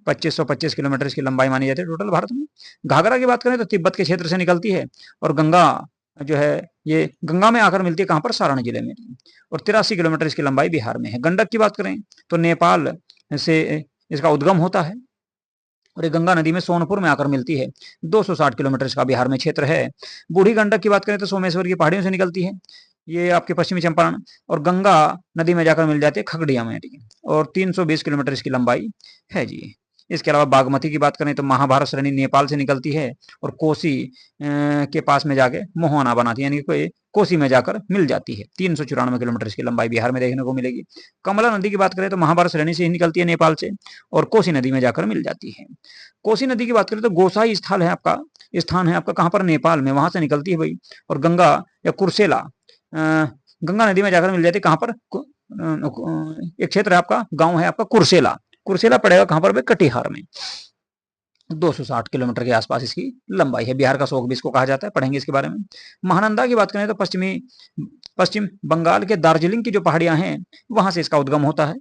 2525 किलोमीटर इसकी लंबाई मानी जाती है टोटल भारत में। घाघरा की बात करें तो तिब्बत के क्षेत्र से निकलती है, और गंगा जो है ये गंगा में आकर मिलती है कहां पर, सारण जिले में, और 83 किलोमीटर इसकी लंबाई बिहार में है। गंडक की बात करें तो नेपाल से इसका उद्गम होता है, और ये गंगा नदी में सोनपुर में आकर मिलती है। 260 किलोमीटर इसका बिहार में क्षेत्र है। बूढ़ी गंडक की बात करें तो सोमेश्वर की पहाड़ियों से निकलती है, ये आपके पश्चिमी चंपारण, और गंगा नदी में जाकर मिल जाती है खगड़िया में, ठीक है, और 320 किलोमीटर इसकी लंबाई है जी। इसके अलावा बागमती की बात करें तो महाभारत श्रेणी नेपाल से निकलती है, और कोसी के पास में जाके मोहना बनाती है, यानी कि कोसी में जाकर मिल जाती है। 394 किलोमीटर इसकी लंबाई बिहार में देखने को मिलेगी। कमला नदी की बात करें तो महाभारत श्रेणी से ही निकलती है नेपाल से, और कोसी नदी में जाकर मिल जाती है। कोसी नदी की बात करें तो गोसाई स्थल है आपका, स्थान है आपका कहां पर, नेपाल में, वहां से निकलती है भाई। और गंगा या कुर्सेला गंगा नदी में जाकर मिल जाती है कहां पर, एक क्षेत्र है आपका, गांव है आपका कुर्सेला। कुर्सेला पड़ेगा कहां पर भाई, कटिहार में। 260 किलोमीटर के आसपास इसकी लंबाई है। बिहार का शोक भी इसको कहा जाता है, पढ़ेंगे इसके बारे में। महानंदा की बात करें तो पश्चिम बंगाल के दार्जिलिंग की जो पहाड़ियां हैं, वहां से इसका उद्गम होता है,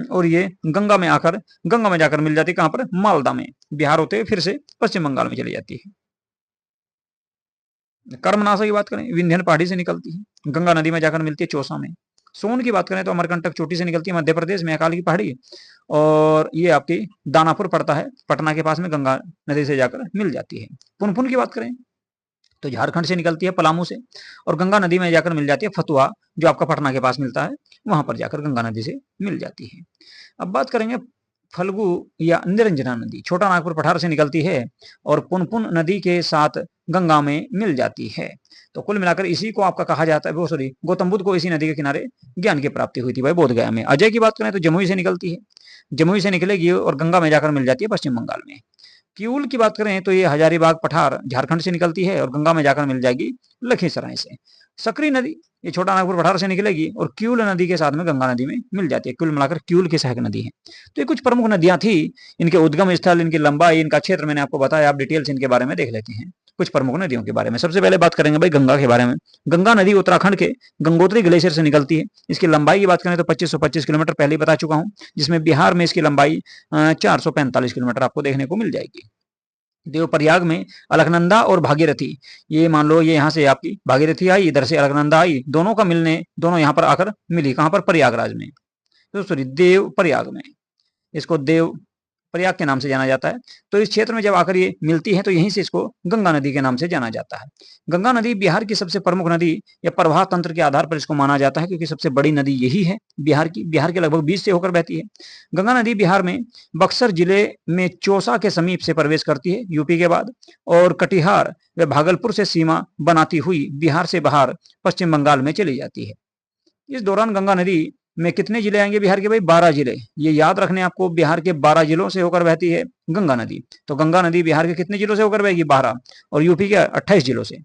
और ये गंगा में जाकर मिल जाती है कहां पर, मालदा में। बिहार होते हुए फिर से पश्चिम बंगाल में चली जाती है। कर्मनाशा की बात करें, विंध्यन पहाड़ी से निकलती है, गंगा नदी में जाकर मिलती है चौसा में। सोन की बात करें तो अमरकंटक चोटी से निकलती है, मध्य प्रदेश में, अकाल की पहाड़ी, और ये आपकी दानापुर पड़ता है, पटना के पास में, गंगा नदी से जाकर मिल जाती है। पुनपुन की बात करें तो झारखंड से निकलती है पलामू से, और गंगा नदी में जाकर मिल जाती है फतुहा, जो आपका पटना के पास मिलता है, वहां पर जाकर गंगा नदी से मिल जाती है। अब बात करेंगे फल्गु या निरंजना नदी, छोटा नागपुर पठार से निकलती है और पुनपुन नदी के साथ गंगा में मिल जाती है। तो कुल मिलाकर इसी को आपका कहा जाता है, वो सॉरी, गौतम बुद्ध को इसी नदी के किनारे ज्ञान की प्राप्ति हुई थी भाई, बोध गया में। अजय की बात करें तो जमुई से निकलती है, जमुई से निकलेगी और गंगा में जाकर मिल जाती है पश्चिम बंगाल में। किऊल की बात करें तो ये हजारीबाग पठार झारखंड से निकलती है और गंगा में जाकर मिल जाएगी लखीसराय से। सकरी नदी ये छोटा नागपुर पठार से निकलेगी और क्यूल नदी के साथ में गंगा नदी में मिल जाती है। कुल मिलाकर क्यूल की सहायक नदी है। तो ये कुछ प्रमुख नदियां थी, इनके उद्गम स्थल, इनकी लंबाई, इनका क्षेत्र मैंने आपको बताया, आप डिटेल्स इनके बारे में देख लेते हैं। कुछ प्रमुख नदियों के बारे में सबसे पहले बात करेंगे भाई गंगा के बारे में। गंगा नदी उत्तराखंड के गंगोत्री ग्लेशियर से निकलती है। इसकी लंबाई की बात करें तो 2525 किलोमीटर पहले ही बता चुका हूं, जिसमें बिहार में इसकी लंबाई 445 किलोमीटर आपको देखने को मिल जाएगी। देवप्रयाग में अलकनंदा और भागीरथी, ये मान लो ये यहाँ से आपकी भागीरथी आई, इधर से अलकनंदा आई, दोनों का मिलने, दोनों यहाँ पर आकर मिली, कहाँ पर, प्रयागराज में, तो सॉरी देव प्रयाग में, इसको देव प्रयाग के नाम से जाना जाता है। तो इस क्षेत्र में जब आकर ये मिलती है तो यहीं से इसको गंगा नदी के नाम से जाना जाता है। गंगा नदी बिहार की सबसे प्रमुख नदी या प्रवाह तंत्र के आधार पर इसको माना जाता है, क्योंकि सबसे बड़ी नदी यही है बिहार की, बिहार के लगभग 20 से होकर बहती है। गंगा नदी बिहार में बक्सर जिले में चौसा के समीप से प्रवेश करती है यूपी के बाद, और कटिहार व भागलपुर से सीमा बनाती हुई बिहार से बाहर पश्चिम बंगाल में चली जाती है। इस दौरान गंगा नदी में कितने जिले आएंगे बिहार के भाई, 12 जिले, ये याद रखने आपको, बिहार के 12 जिलों से होकर बहती है गंगा नदी। तो गंगा नदी बिहार के कितने जिलों से होकर बहेगी, 12, और यूपी के 28 जिलों से।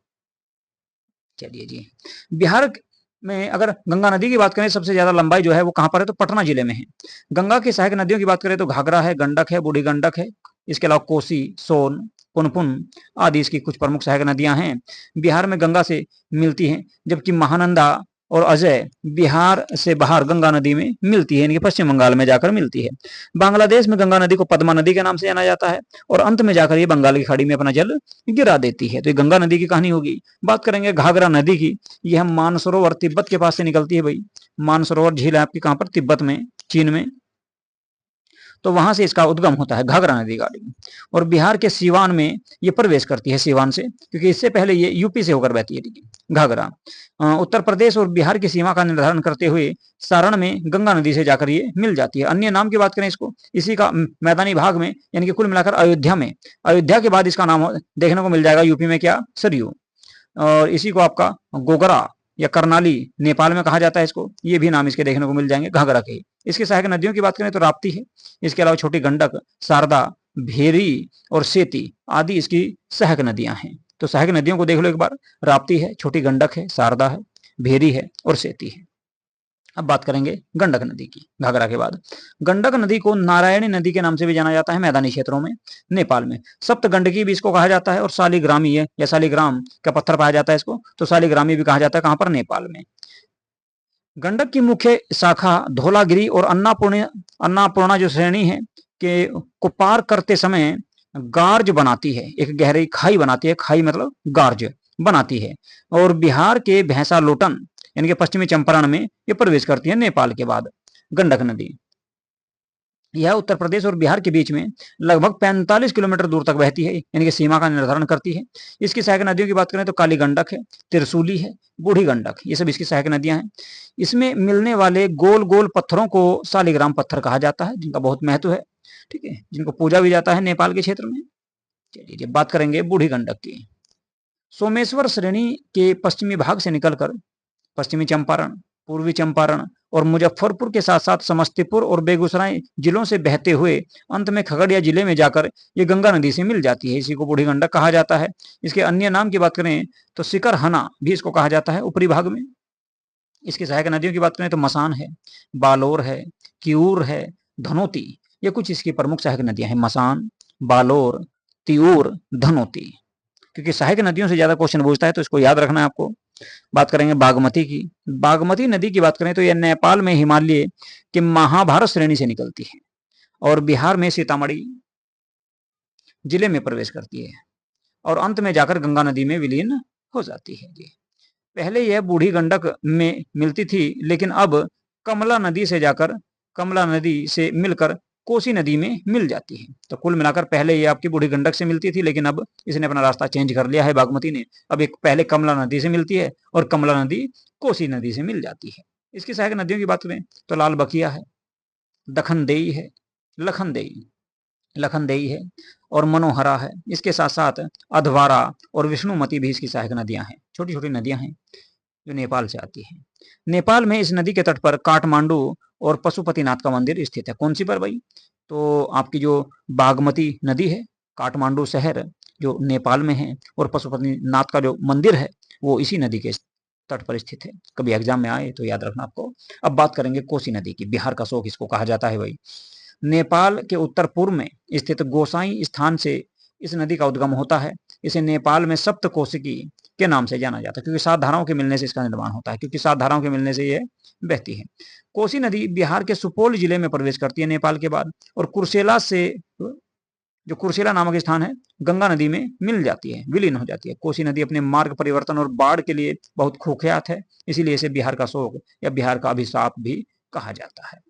चलिए जी, बिहार में अगर गंगा नदी की बात करें सबसे ज्यादा लंबाई जो है वो कहां पर है, तो पटना जिले में है। गंगा की सहायक नदियों की बात करें तो घाघरा है, गंडक है, बूढ़ी गंडक है, इसके अलावा कोसी, सोन, पुनपुन आदि इसकी कुछ प्रमुख सहायक नदियां हैं। बिहार में गंगा से मिलती हैं, जबकि महानंदा और अजय बिहार से बाहर गंगा नदी में मिलती है, इनके पश्चिम बंगाल में जाकर मिलती है। बांग्लादेश में गंगा नदी को पद्मा नदी के नाम से जाना जाता है, और अंत में जाकर ये बंगाल की खाड़ी में अपना जल गिरा देती है। तो ये गंगा नदी की कहानी होगी। बात करेंगे घाघरा नदी की, यह मानसरोवर तिब्बत के पास से निकलती है भाई। मानसरोवर झील है आपकी कहां पर, तिब्बत में, चीन में, तो वहां से इसका उद्गम होता है घाघरा नदी का, और बिहार के सीवान में ये प्रवेश करती है, सीवान से, क्योंकि इससे पहले ये यूपी से होकर बहती है घाघरा। उत्तर प्रदेश और बिहार की सीमा का निर्धारण करते हुए सारण में गंगा नदी से जाकर ये मिल जाती है। अन्य नाम की बात करें इसको, इसी का मैदानी भाग में, यानी कि कुल मिलाकर अयोध्या में, अयोध्या के बाद इसका नाम देखने को मिल जाएगा यूपी में क्या, सरयू, और इसी को आपका गोगरा या करनाली नेपाल में कहा जाता है इसको, ये भी नाम इसके देखने को मिल जाएंगे घाघरा के। इसकी सहायक नदियों की बात करें तो राप्ती है, इसके अलावा छोटी गंडक, शारदा, भेरी और सेती आदि इसकी सहायक नदियां हैं। तो सहायक नदियों को देख लो एक बार, राप्ती है, छोटी गंडक है, शारदा है, भेरी है और सेती है। अब बात करेंगे गंडक नदी की घाघरा के बाद। गंडक नदी को नारायणी नदी के नाम से भी जाना जाता है मैदानी क्षेत्रों में, नेपाल में। सप्त गंडकी भी इसको कहा जाता है, और शालिग्रामी है या शालिग्राम का पत्थर पाया जाता है इसको, तो शालिग्रामी भी कहा जाता है, कहां पर, नेपाल में। गंडक की मुख्य शाखा धौलागिरी और अन्नापूर्णा जो श्रेणी है के को पार करते समय गार्ज बनाती है, एक गहरी खाई बनाती है, खाई मतलब गार्ज बनाती है, और बिहार के भैंसा लोटन यानी कि पश्चिमी चंपारण में ये प्रवेश करती है नेपाल के बाद गंडक नदी। यह उत्तर प्रदेश और बिहार के बीच में लगभग 45 किलोमीटर दूर तक बहती है, यानी कि सीमा का निर्धारण करती है। इसकी सहायक नदियों की बात करें तो काली गंडक है, त्रिशूली है, बूढ़ी गंडक, ये सब इसकी सहायक नदियां हैं। इसमें मिलने वाले गोल गोल पत्थरों को शालिग्राम पत्थर कहा जाता है, जिनका बहुत महत्व है, ठीक है, जिनको पूजा भी जाता है नेपाल के क्षेत्र में। चलिए बात करेंगे बूढ़ी गंडक की। सोमेश्वर श्रेणी के पश्चिमी भाग से निकलकर पश्चिमी चंपारण, पूर्वी चंपारण और मुजफ्फरपुर के साथ साथ समस्तीपुर और बेगूसराय जिलों से बहते हुए अंत में खगड़िया जिले में जाकर ये गंगा नदी से मिल जाती है, इसी को बूढ़ी गंडक कहा जाता है। इसके अन्य नाम की बात करें तो सिकरहना भी इसको कहा जाता है ऊपरी भाग में। इसकी सहायक नदियों की बात करें तो मसान है, बालोर है, किऊर है, धनोती, ये कुछ इसकी प्रमुख सहायक नदियां हैं, मसान, बालोर, तिऊर, धनोती। क्योंकि सहायक नदियों से ज्यादा क्वेश्चन पूछता है तो इसको याद रखना है आपको। बात करेंगे बागमती की। बागमती नदी की बात करें तो यह नेपाल में हिमालय के महाभारत श्रेणी से निकलती है और बिहार में सीतामढ़ी जिले में प्रवेश करती है और अंत में जाकर गंगा नदी में विलीन हो जाती है। जी, पहले यह बूढ़ी गंडक में मिलती थी, लेकिन अब कमला नदी से मिलकर कोसी नदी में मिल जाती है। तो कुल मिलाकर पहले ये आपकी बूढ़ी गंडक से मिलती थी, लेकिन अब इसने अपना रास्ता चेंज कर लिया है बागमती ने। अब एक पहले कमला नदी से मिलती है और कमला नदी कोसी नदी से मिल जाती है। इसकी सहायक नदियों की बात करें तो लाल बकिया है, दखनदेई है, लखनदेई लखनदेई है और मनोहरा है। इसके साथ साथ अधवारा और विष्णुमती भी इसकी सहायक नदियां हैं, छोटी छोटी नदियां हैं जो नेपाल से आती है। नेपाल में इस नदी के तट पर काठमांडू और पशुपतिनाथ का मंदिर स्थित है। कौन सी पर भाई? तो आपकी जो बागमती नदी है, काठमांडू शहर जो नेपाल में है, और पशुपतिनाथ का जो मंदिर है वो इसी नदी के तट पर स्थित है। कभी एग्जाम में आए तो याद रखना आपको। अब बात करेंगे कोसी नदी की। बिहार का शोक इसको कहा जाता है भाई। नेपाल के उत्तर पूर्व में स्थित गोसाई स्थान से इस नदी का उद्गम होता है। इसे नेपाल में सप्तकोशिकी के नाम से जाना जाता है, क्योंकि 7 धाराओं के मिलने से इसका निर्माण होता है, क्योंकि 7 धाराओं के मिलने से ये बहती है। कोसी नदी बिहार के सुपौल जिले में प्रवेश करती है नेपाल के बाद, और कुर्सेला से, जो कुर्सेला नामक स्थान है, गंगा नदी में मिल जाती है, विलीन हो जाती है। कोसी नदी अपने मार्ग परिवर्तन और बाढ़ के लिए बहुत कुख्यात है, इसीलिए इसे बिहार का शोक या बिहार का अभिशाप भी कहा जाता है।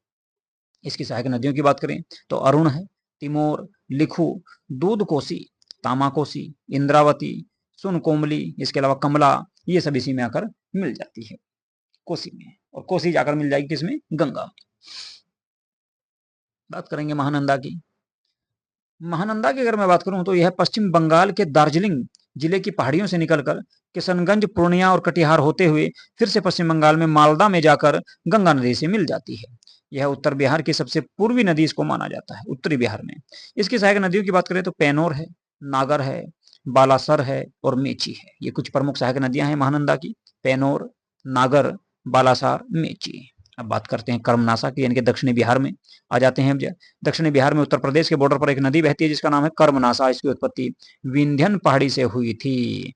इसकी सहायक नदियों की बात करें तो अरुण है, तिमोर, लिखू, दूध कोसी, तामा कोसी, इंद्रावती, सुन कोमली, इसके अलावा कमला, ये सब इसी में आकर मिल जाती है कोसी में, और कोसी जाकर मिल जाएगी किसमें? गंगा। बात करेंगे महानंदा की। महानंदा की अगर मैं बात करूं तो यह पश्चिम बंगाल के दार्जिलिंग जिले की पहाड़ियों से निकलकर किशनगंज, पूर्णिया और कटिहार होते हुए फिर से पश्चिम बंगाल में मालदा में जाकर गंगा नदी से मिल जाती है। यह उत्तर बिहार की सबसे पूर्वी नदी इसको माना जाता है, उत्तरी बिहार में। इसकी सहायक नदियों की बात करें तो पेनोर है, नागर है, बालासर है और मेची है। ये कुछ प्रमुख सहायक नदियां हैं महानंदा की, पेनोर, नागर, बालासार, मेची। अब बात करते हैं कर्मनाशा की, यानी कि दक्षिणी बिहार में आ जाते हैं। दक्षिणी बिहार में उत्तर प्रदेश के बॉर्डर पर एक नदी बहती है जिसका नाम है कर्मनाशा। इसकी उत्पत्ति विंध्यन पहाड़ी से हुई थी,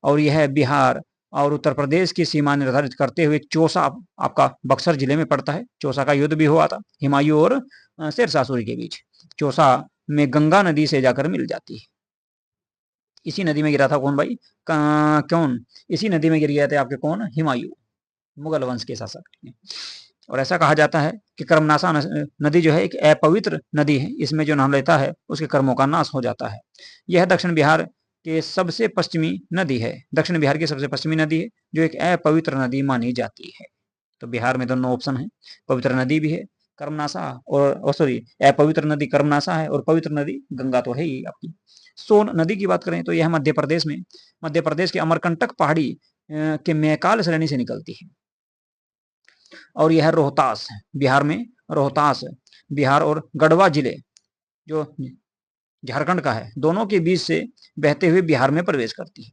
और यह बिहार और उत्तर प्रदेश की सीमा निर्धारित करते हुए चौसा, आपका बक्सर जिले में पड़ता है। चौसा का युद्ध भी हुआ था हुमायूं और शेरशाह सूरी के बीच। चौसा में गंगा नदी से जाकर मिल जाती है। इसी नदी में गिरा था कौन भाई? कौन? इसी नदी में गिर गए थे आपके कौन? हुमायूं, मुगल वंश के शासक। और ऐसा कहा जाता है कि कर्मनाशा नदी जो है एक अपवित्र नदी है, इसमें जो नहा लेता है उसके कर्मों का नाश हो जाता है। यह दक्षिण बिहार के सबसे पश्चिमी नदी है, दक्षिण बिहार की सबसे पश्चिमी नदी है जो एक अपवित्र नदी मानी जाती है। तो बिहार में दोनों ऑप्शन है, पवित्र नदी भी है कर्मनाशा, और सॉरी, अपवित्र नदी कर्मनाशा है और पवित्र नदी गंगा तो है ही आपकी। सोन नदी की बात करें तो यह मध्य प्रदेश के अमरकंटक पहाड़ी के मैकाल श्रेणी से निकलती है, और यह रोहतास बिहार में, रोहतास बिहार और गढ़वा जिले जो झारखंड का है, दोनों के बीच से बहते हुए बिहार में प्रवेश करती है।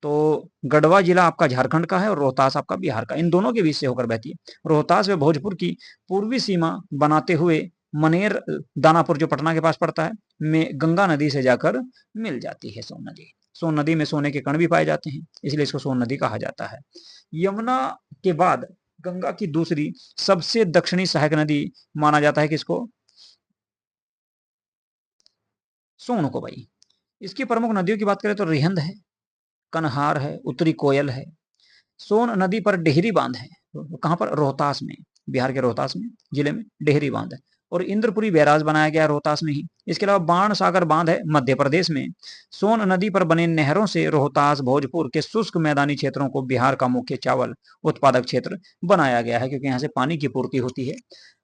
तो गढ़वा जिला आपका झारखंड का है और रोहतास आपका बिहार का, इन दोनों के बीच से होकर बहती है। रोहतास व भोजपुर की पूर्वी सीमा बनाते हुए मनेर, दानापुर जो पटना के पास पड़ता है, में गंगा नदी से जाकर मिल जाती है सोन नदी। सोन नदी में सोने के कण भी पाए जाते हैं, इसलिए इसको सोन नदी कहा जाता है। यमुना के बाद गंगा की दूसरी सबसे दक्षिणी सहायक नदी माना जाता है किसको? सोन को भाई। इसकी प्रमुख नदियों की बात करें तो रिहंद है, कन्हार है, उत्तरी कोयल है। सोन नदी पर डेहरी बांध है, कहां पर? रोहतास में, बिहार के रोहतास में जिले में डेहरी बांध है, और इंद्रपुरी बैराज बनाया गया रोहतास में ही। इसके अलावा बाण सागर बांध है मध्य प्रदेश में। सोन नदी पर बने नहरों से रोहतास, भोजपुर के शुष्क मैदानी क्षेत्रों को बिहार का मुख्य चावल उत्पादक क्षेत्र बनाया गया है, क्योंकि यहाँ से पानी की पूर्ति होती है।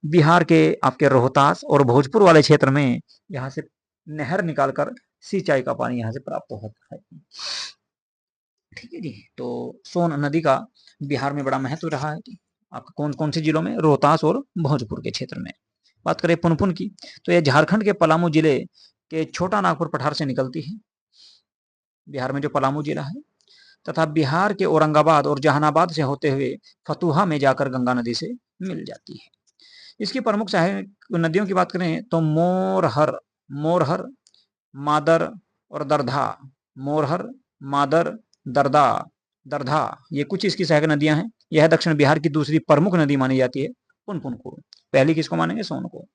बिहार के आपके रोहतास और भोजपुर वाले क्षेत्र में यहाँ से नहर निकालकर सिंचाई का पानी यहाँ से प्राप्त होता है। ठीक है जी। तो सोन नदी का बिहार में बड़ा महत्व रहा है। आपका कौन कौन से जिलों में? रोहतास और भोजपुर के क्षेत्र में। बात करें पुनपुन की, तो यह झारखंड के पलामू जिले के छोटा नागपुर पठार से निकलती है, बिहार में जो पलामू जिला है, तथा बिहार के औरंगाबाद और जहानाबाद से होते हुए फतुहा में जाकर गंगा नदी से मिल जाती है। इसकी प्रमुख सहायक नदियों की बात करें तो मोरहर, मादर और दरधा। मोरहर, मादर, दरधा, ये कुछ इसकी सहायक नदियां हैं। यह दक्षिण बिहार की दूसरी प्रमुख नदी मानी जाती है पुनपुन को। पहली किसको मानेंगे? सोन को।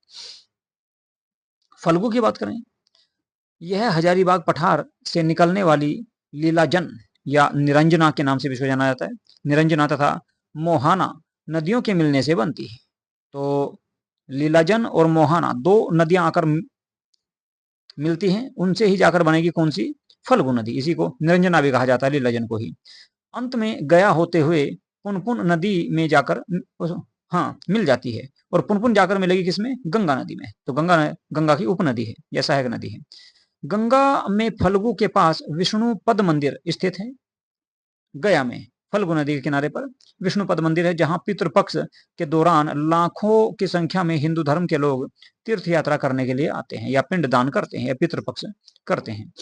फल्गु की बात करें, यह हजारीबाग पठार से निकलने वाली लीलाजन या निरंजना के नाम से भी इसको जाना जाता है, निरंजना तथा मोहाना नदियों के मिलने से बनती है। तो लीलाजन और मोहाना दो नदियां आकर मिलती हैं, उनसे ही जाकर बनेगी कौन सी? फल्गु नदी। इसी को निरंजना भी कहा जाता है, लीलाजन को ही। अंत में गया होते हुए पुनपुन नदी में जाकर हाँ मिल जाती है, और पुनपुन जाकर मिलेगी किसमें? गंगा नदी में। तो गंगा की उपनदी है या सहायक नदी है। गंगा में फल्गु के पास विष्णु पद मंदिर स्थित है। गया में फल्गु नदी के किनारे पर विष्णु पद मंदिर है, जहां पितृपक्ष के दौरान लाखों की संख्या में हिंदू धर्म के लोग तीर्थ यात्रा करने के लिए आते हैं, या पिंड दान करते हैं, या पितृपक्ष करते हैं।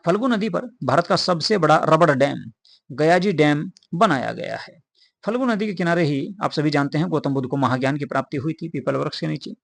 फल्गु नदी पर भारत का सबसे बड़ा रबड़ डैम गयाजी डैम बनाया गया है। फल्गु नदी के किनारे ही आप सभी जानते हैं गौतम बुद्ध को महाज्ञान की प्राप्ति हुई थी, पीपल वृक्ष के नीचे।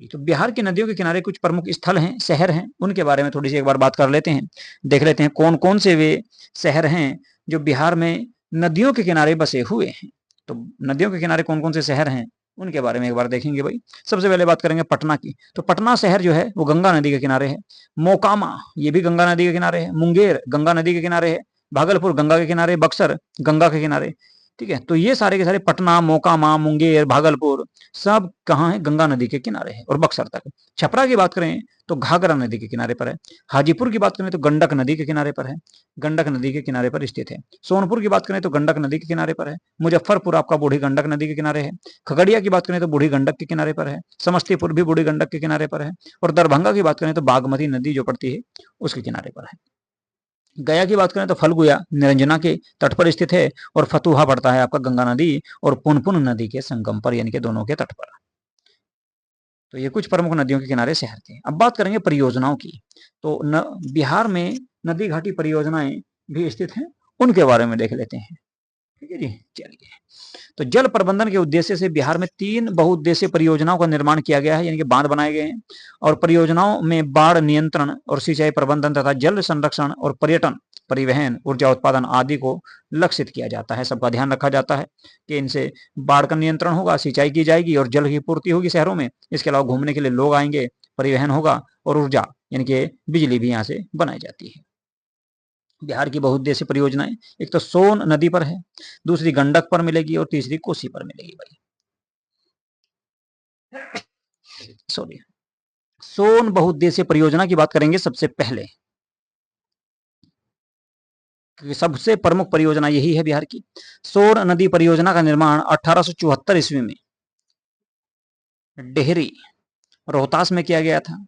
तो बिहार की नदियों के किनारे कुछ प्रमुख स्थल हैं, शहर हैं, उनके बारे में थोड़ी सी एक बार बात कर लेते हैं। देख लेते हैं कौन कौन से वे शहर हैं जो बिहार में नदियों के किनारे बसे हुए हैं। तो नदियों के किनारे कौन कौन से शहर हैं उनके बारे में एक बार देखेंगे भाई। सबसे पहले बात करेंगे पटना की। तो पटना शहर जो है वो गंगा नदी के किनारे है। मोकामा ये भी गंगा नदी के किनारे है। मुंगेर गंगा नदी के किनारे है। भागलपुर गंगा के किनारे। बक्सर गंगा के किनारे। ठीक है, तो ये सारे के सारे पटना, मोकामा, मुंगेर, भागलपुर सब कहाँ है? गंगा नदी के किनारे है, और बक्सर तक। छपरा की बात करें तो घाघरा नदी के किनारे पर है। हाजीपुर की बात करें तो गंडक नदी के किनारे पर है, गंडक नदी के किनारे पर स्थित है। सोनपुर की बात करें तो गंडक नदी के किनारे पर है। मुजफ्फरपुर आपका बूढ़ी गंडक नदी के किनारे है। खगड़िया की बात करें तो बूढ़ी गंडक के किनारे पर है। समस्तीपुर भी बूढ़ी गंडक के किनारे पर है। और दरभंगा की बात करें तो बागमती नदी जो पड़ती है उसके किनारे पर है। गया की बात करें तो फल्गुया निरंजना के तट पर स्थित है, और फतुहा पड़ता है आपका गंगा नदी और पुनपुन नदी के संगम पर, यानी कि दोनों के तट पर। तो ये कुछ प्रमुख नदियों के किनारे शहर थे। अब बात करेंगे परियोजनाओं की। तो बिहार में नदी घाटी परियोजनाएं भी स्थित हैं, उनके बारे में देख लेते हैं। ठीक है जी, चलिए। तो जल प्रबंधन के उद्देश्य से बिहार में 3 बहुउद्देशीय परियोजनाओं का निर्माण किया गया है, यानी कि बांध बनाए गए हैं। और परियोजनाओं में बाढ़ नियंत्रण और सिंचाई प्रबंधन तथा जल संरक्षण और पर्यटन, परिवहन, ऊर्जा उत्पादन आदि को लक्षित किया जाता है। सबका ध्यान रखा जाता है कि इनसे बाढ़ का नियंत्रण होगा, सिंचाई की जाएगी और जल की पूर्ति होगी शहरों में। इसके अलावा घूमने के लिए लोग आएंगे, परिवहन होगा, और ऊर्जा यानी कि बिजली भी यहाँ से बनाई जाती है। बिहार की बहुउद्देशीय परियोजनाएं एक तो सोन नदी पर है, दूसरी गंडक पर मिलेगी, और तीसरी कोसी पर मिलेगी भाई। सॉरी, सोन बहुउद्देशीय परियोजना की बात करेंगे सबसे पहले, क्योंकि सबसे प्रमुख परियोजना यही है बिहार की। सोन नदी परियोजना का निर्माण 1874 ईस्वी में डेहरी, रोहतास में किया गया था।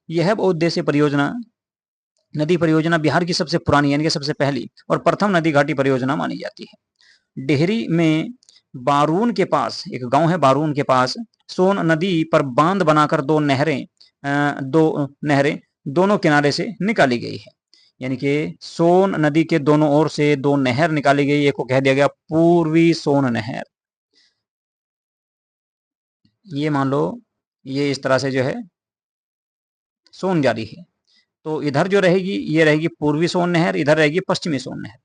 यह बहुउद्देशीय परियोजना नदी परियोजना बिहार की सबसे पुरानी यानी कि सबसे पहली और प्रथम नदी घाटी परियोजना मानी जाती है। डेहरी में बारून के पास एक गांव है, बारून के पास सोन नदी पर बांध बनाकर दो नहरें दोनों किनारे से निकाली गई है। यानी कि सोन नदी के दोनों ओर से 2 नहर निकाली गई। एक को कह दिया गया पूर्वी सोन नहर। ये मान लो ये इस तरह से जो है सोन जारी है, तो इधर जो रहेगी ये रहेगी पूर्वी सोन नहर, इधर रहेगी पश्चिमी सोन नहर।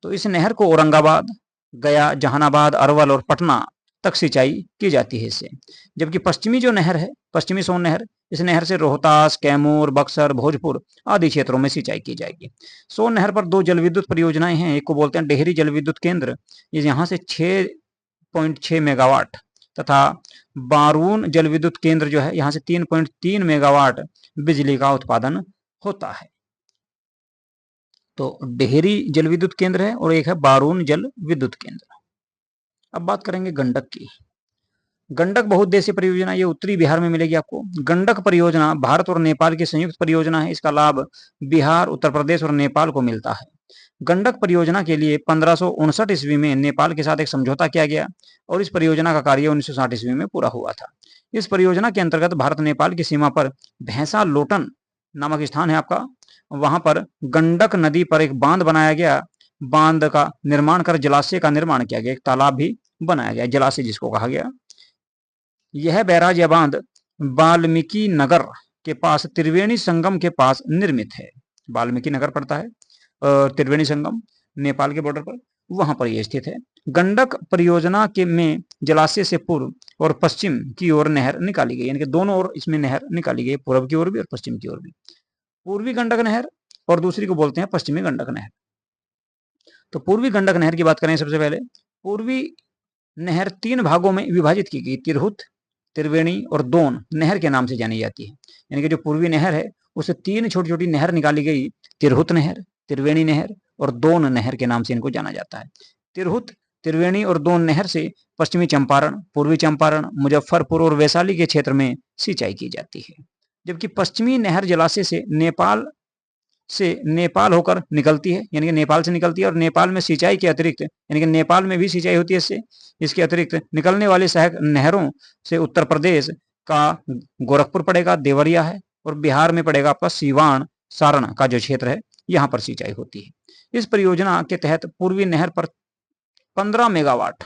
तो इस नहर को औरंगाबाद, गया, जहानाबाद, अरवल और पटना तक सिंचाई की जाती है इससे। जबकि पश्चिमी जो नहर है, पश्चिमी सोन नहर, इस नहर से रोहतास, कैमूर, बक्सर, भोजपुर आदि क्षेत्रों में सिंचाई की जाएगी। सोन नहर पर 2 जल विद्युत परियोजनाएं हैं। एक को बोलते हैं डेहरी जल विद्युत केंद्र, यहाँ से 6.6 मेगावाट, तथा बारून जल विद्युत केंद्र जो है यहाँ से 3.3 मेगावाट बिजली का उत्पादन होता है। तो डेहरी जल विद्युत केंद्र है और एक है बारून जल विद्युत केंद्र। अब बात करेंगे गंडक की। गंडक बहुउद्देशीय परियोजना ये उत्तरी बिहार में मिलेगी आपको। गंडक परियोजना भारत और नेपाल की संयुक्त परियोजना है। इसका लाभ बिहार, उत्तर प्रदेश और नेपाल को मिलता है। गंडक परियोजना के लिए 1559 ईस्वी में नेपाल के साथ एक समझौता किया गया, और इस परियोजना का कार्य 1960 ईस्वी में पूरा हुआ था। इस परियोजना के अंतर्गत भारत नेपाल की सीमा पर भैंसा लोटन नामक स्थान है आपका, वहां पर गंडक नदी पर एक बांध बनाया गया। बांध का निर्माण कर जलाशय का निर्माण किया गया, एक तालाब भी बनाया गया, जलाशय जिसको कहा गया। यह बैराज या बांध वाल्मीकि नगर के पास त्रिवेणी संगम के पास निर्मित है। वाल्मीकि नगर पड़ता है त्रिवेणी संगम नेपाल के बॉर्डर पर, वहां पर यह स्थित है। गंडक परियोजना के में जलाशय से पूर्व और पश्चिम की ओर नहर निकाली गई, यानी कि दोनों ओर इसमें नहर निकाली गई, पूर्व की ओर भी और पश्चिम की ओर भी। पूर्वी गंडक नहर और दूसरी को बोलते हैं पश्चिमी गंडक नहर। तो पूर्वी गंडक नहर की बात करें सबसे पहले। पूर्वी नहर 3 भागों में विभाजित की गई, तिरहुत, त्रिवेणी और दोन नहर के नाम से जानी जाती है। यानी कि जो पूर्वी नहर है उसे 3 छोटी-छोटी नहर निकाली गई, तिरहुत नहर, त्रिवेणी नहर और दोन नहर के नाम से इनको जाना जाता है। तिरहुत, त्रिवेणी और दोन नहर से पश्चिमी चंपारण, पूर्वी चंपारण, मुजफ्फरपुर और वैशाली के क्षेत्र में सिंचाई की जाती है। जबकि पश्चिमी नहर जलाशय से नेपाल होकर निकलती है, यानी कि नेपाल से निकलती है और नेपाल में सिंचाई के अतिरिक्त, यानी कि नेपाल में भी सिंचाई होती है इससे, इसके अतिरिक्त निकलने वाली सहायक नहरों से उत्तर प्रदेश का गोरखपुर पड़ेगा, देवरिया है, और बिहार में पड़ेगा आपका सीवान, सारण का जो क्षेत्र है, यहाँ पर सिंचाई होती है। इस परियोजना के तहत पूर्वी नहर पर 15 मेगावाट